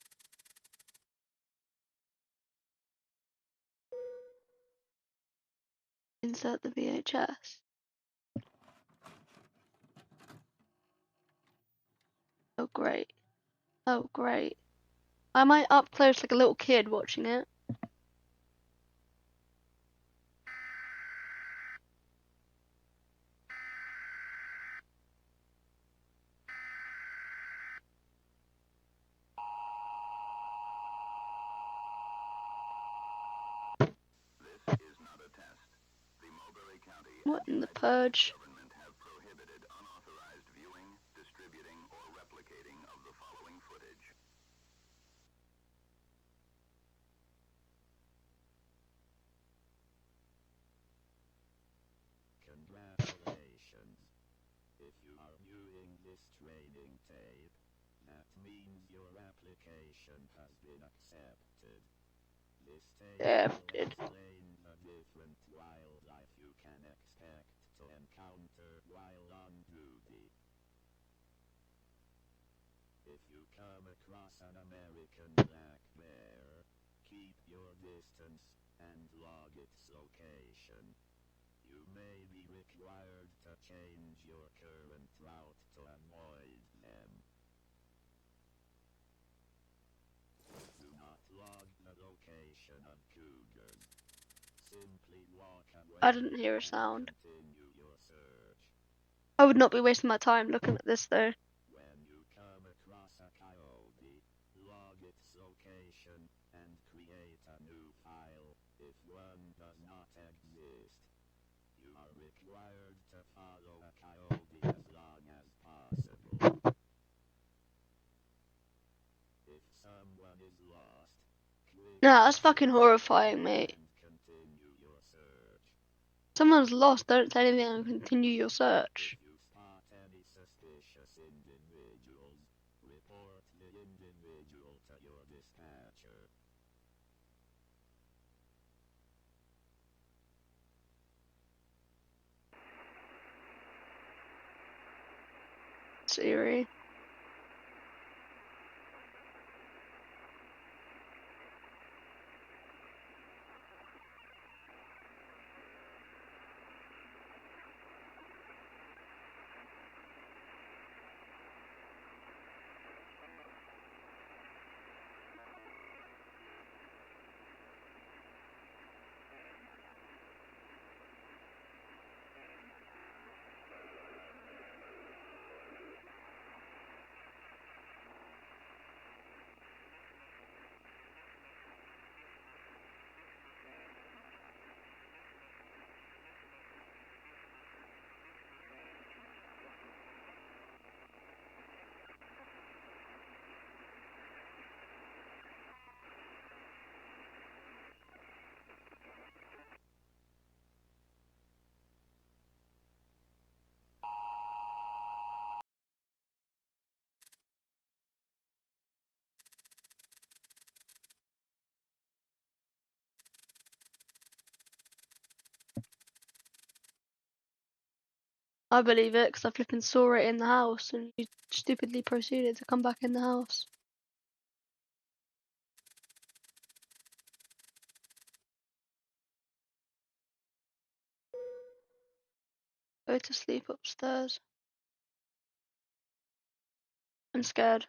Insert the VHS. Oh great. Oh great. Am I up close like a little kid watching it? What in the purge? Congratulations. If you are viewing this training tape, that means your application has been accepted. This tape will explain the different wildlife you can expect to encounter while on duty. If you come across an American black bear, keep your distance and log its location. You may be required to change your current route to avoid them. Do not log the location of cougars. Simply walk away I didn't hear a sound. and continue your search. I would not be wasting my time looking at this though. When you come across a coyote, log its location and create a new file if one does not exist. You are required to follow a coyote as long as possible. If someone is lost, click Nah, that's fucking horrifying, mate. and continue your search. Someone's lost, don't say anything and continue your search. If you spot any suspicious individuals, report the individual to your dispatcher. Siri. I believe it because I flipping saw it in the house and you stupidly proceeded to come back in the house. Go to sleep upstairs. I'm scared.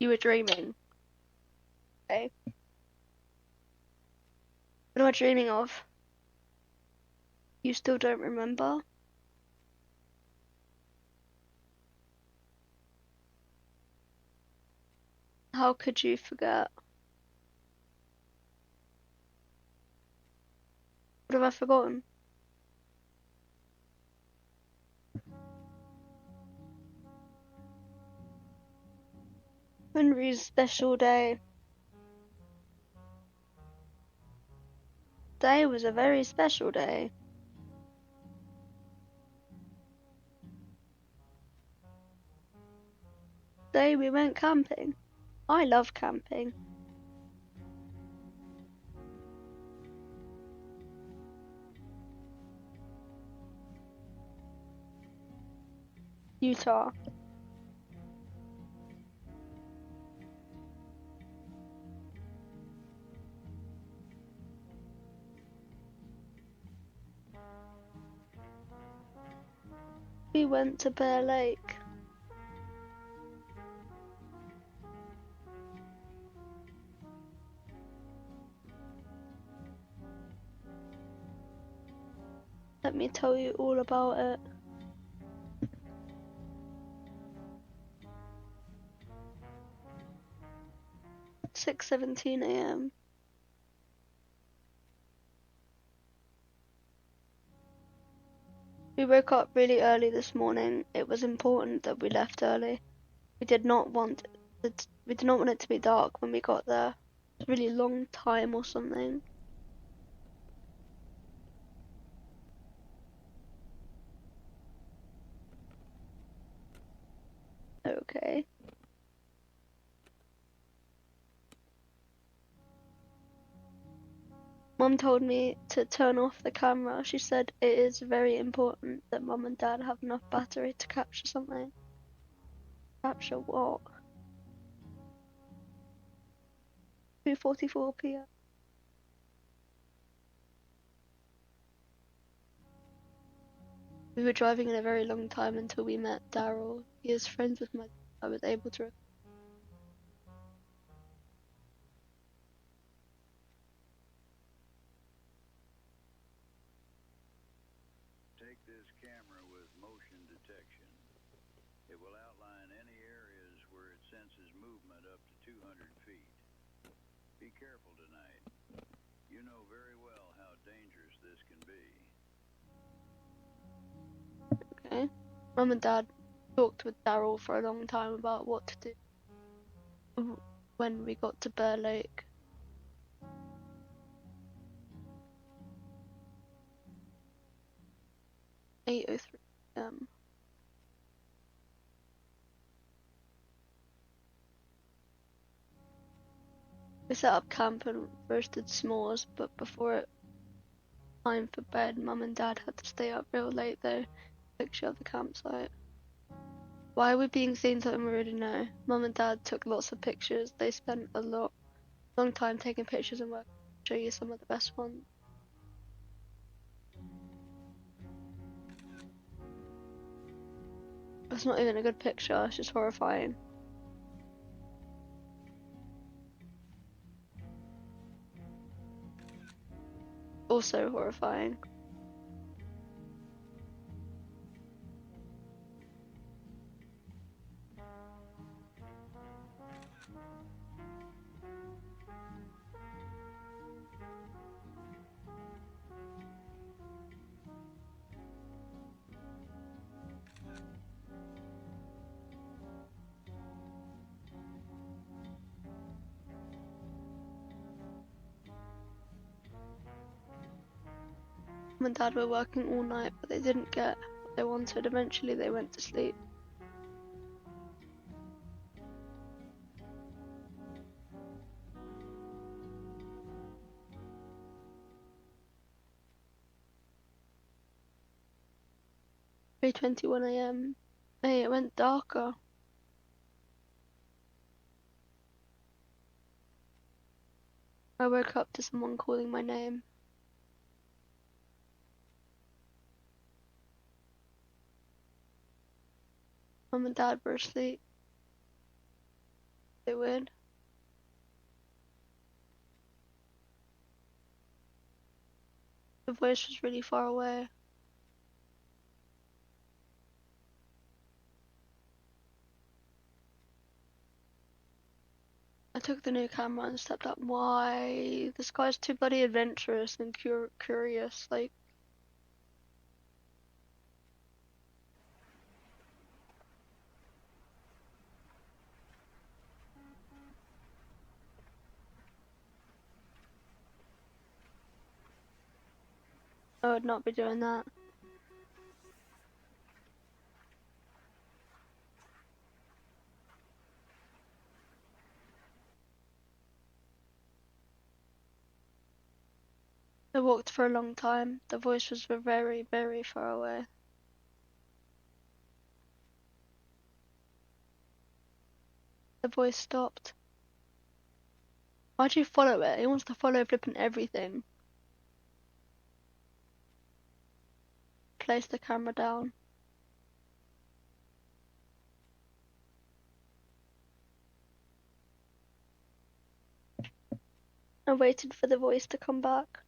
You were dreaming. Okay. What am I dreaming of? You still don't remember? How could you forget? What have I forgotten? Henry's special day. Today was a very special day. day we went camping. I love camping. Utah. We went to Bear Lake. Let me tell you all about it. 6:17 a.m. We woke up really early this morning. It was important that we left early. We did not want it to be dark when we got there. It's a really long time or something. Okay. Mum told me to turn off the camera. She said it is very important that Mum and Dad have enough battery to capture something. Capture what? 2:44 p.m. We were driving in a very long time until we met Daryl. He is friends with my dad. I was able to. Take this camera with motion detection. It will outline any areas where it senses movement up to 200 feet. Be careful tonight. You know very well how dangerous this can be. Okay. Mum and Dad talked with Daryl for a long time about what to do when we got to Bear Lake. (8:03 p.m.) We set up camp and roasted s'mores, but before it time for bed, Mum and Dad had to stay up real late though. Picture of the campsite. Why are we being seen something we already know? Mum and Dad took lots of pictures. They spent a long time taking pictures and work. I'll show you some of the best ones. It's not even a good picture, it's just horrifying. Also horrifying. Mum and Dad were working all night, but they didn't get what they wanted. Eventually they went to sleep. (3:21 a.m.) Hey, it went darker. I woke up to someone calling my name. Mum and Dad were asleep. They would. The voice was really far away. I took the new camera and stepped up. Why? This guy's too bloody adventurous and curious. Like, I would not be doing that. I walked for a long time. The voice was very, very far away. The voice stopped. Why'd you follow it? He wants to follow flipping everything. Place the camera down. I waited for the voice to come back.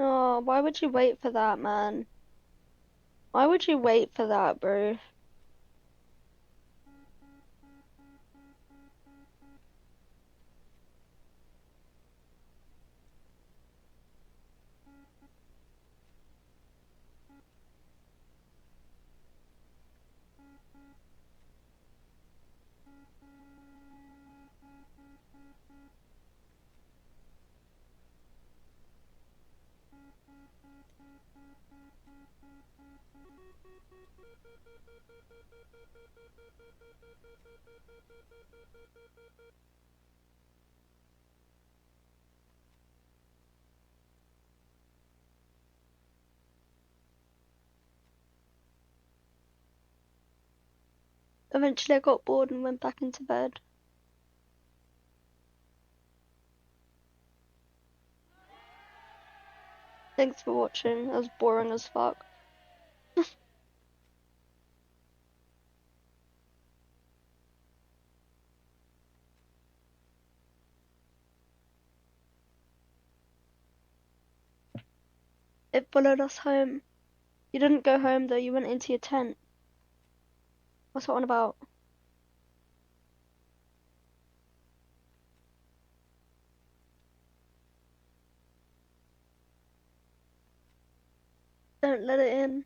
Oh, why would you wait for that, man? Why would you wait for that, bro? Eventually I got bored and went back into bed. Thanks for watching. That was boring as fuck. It followed us home. You didn't go home though, you went into your tent. What's that one about? Don't let it in.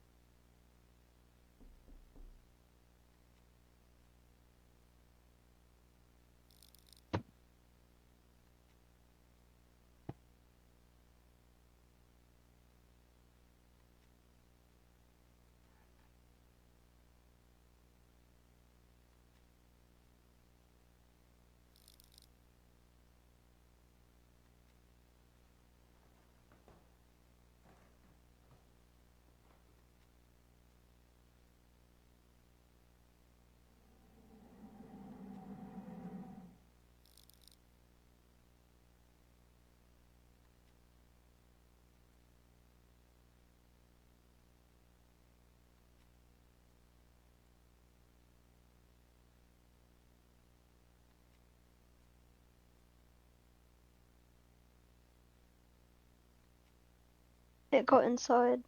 It got inside.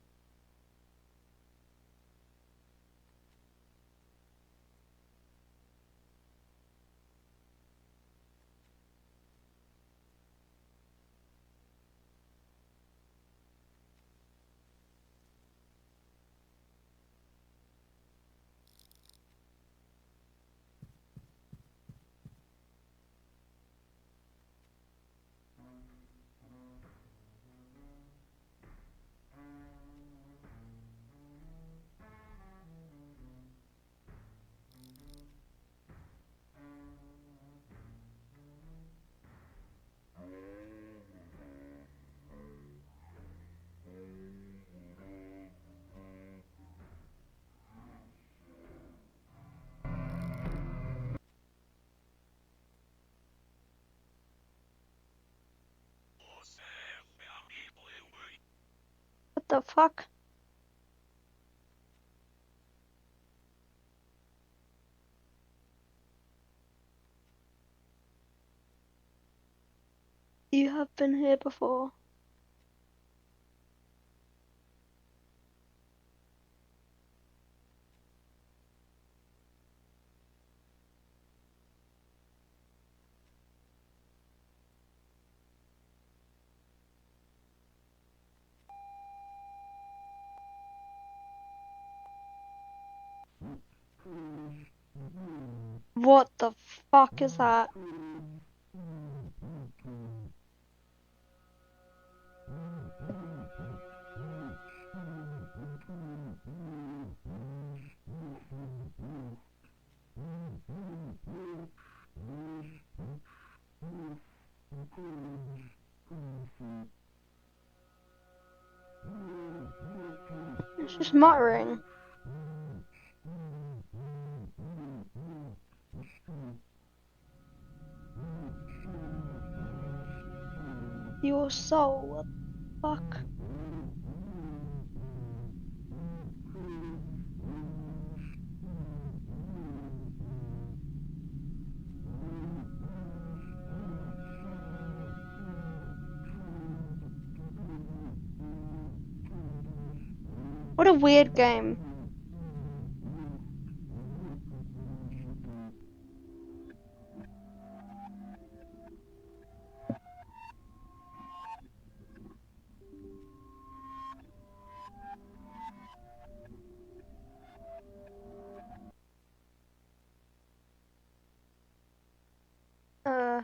What the fuck? You have been here before. What the fuck is that? It's just muttering. Your soul, what the fuck? What a weird game. Uh.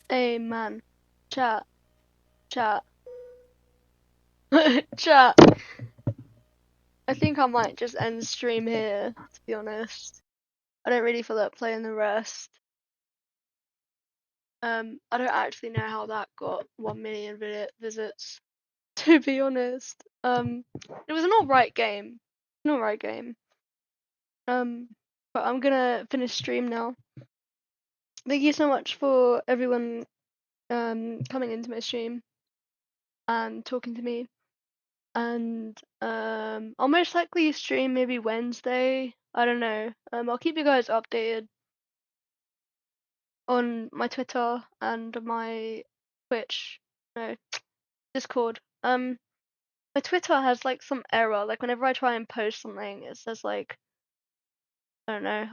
Hey man. Chat. Chat. Chat. I think I might just end the stream here, to be honest. I don't really feel like playing the rest. I don't actually know how that got 1 million visits, to be honest. It was an alright game. An alright game. But I'm gonna finish stream now. Thank you so much for everyone coming into my stream and talking to me. And I'll most likely stream maybe Wednesday. I don't know. I'll keep you guys updated on my Twitter and my Twitch. No, Discord. My Twitter has like some error. Like whenever I try and post something, it says like I don't know.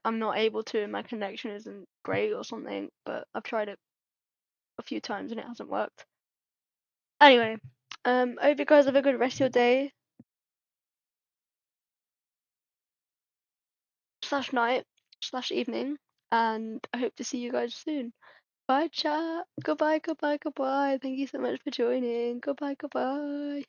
I'm not able to. My connection isn't great or something. But I've tried it a few times and it hasn't worked. Anyway, I hope you guys have a good rest of your day slash night slash evening, and I hope to see you guys soon. Bye, chat. Goodbye, goodbye, goodbye. Thank you so much for joining. Goodbye, goodbye.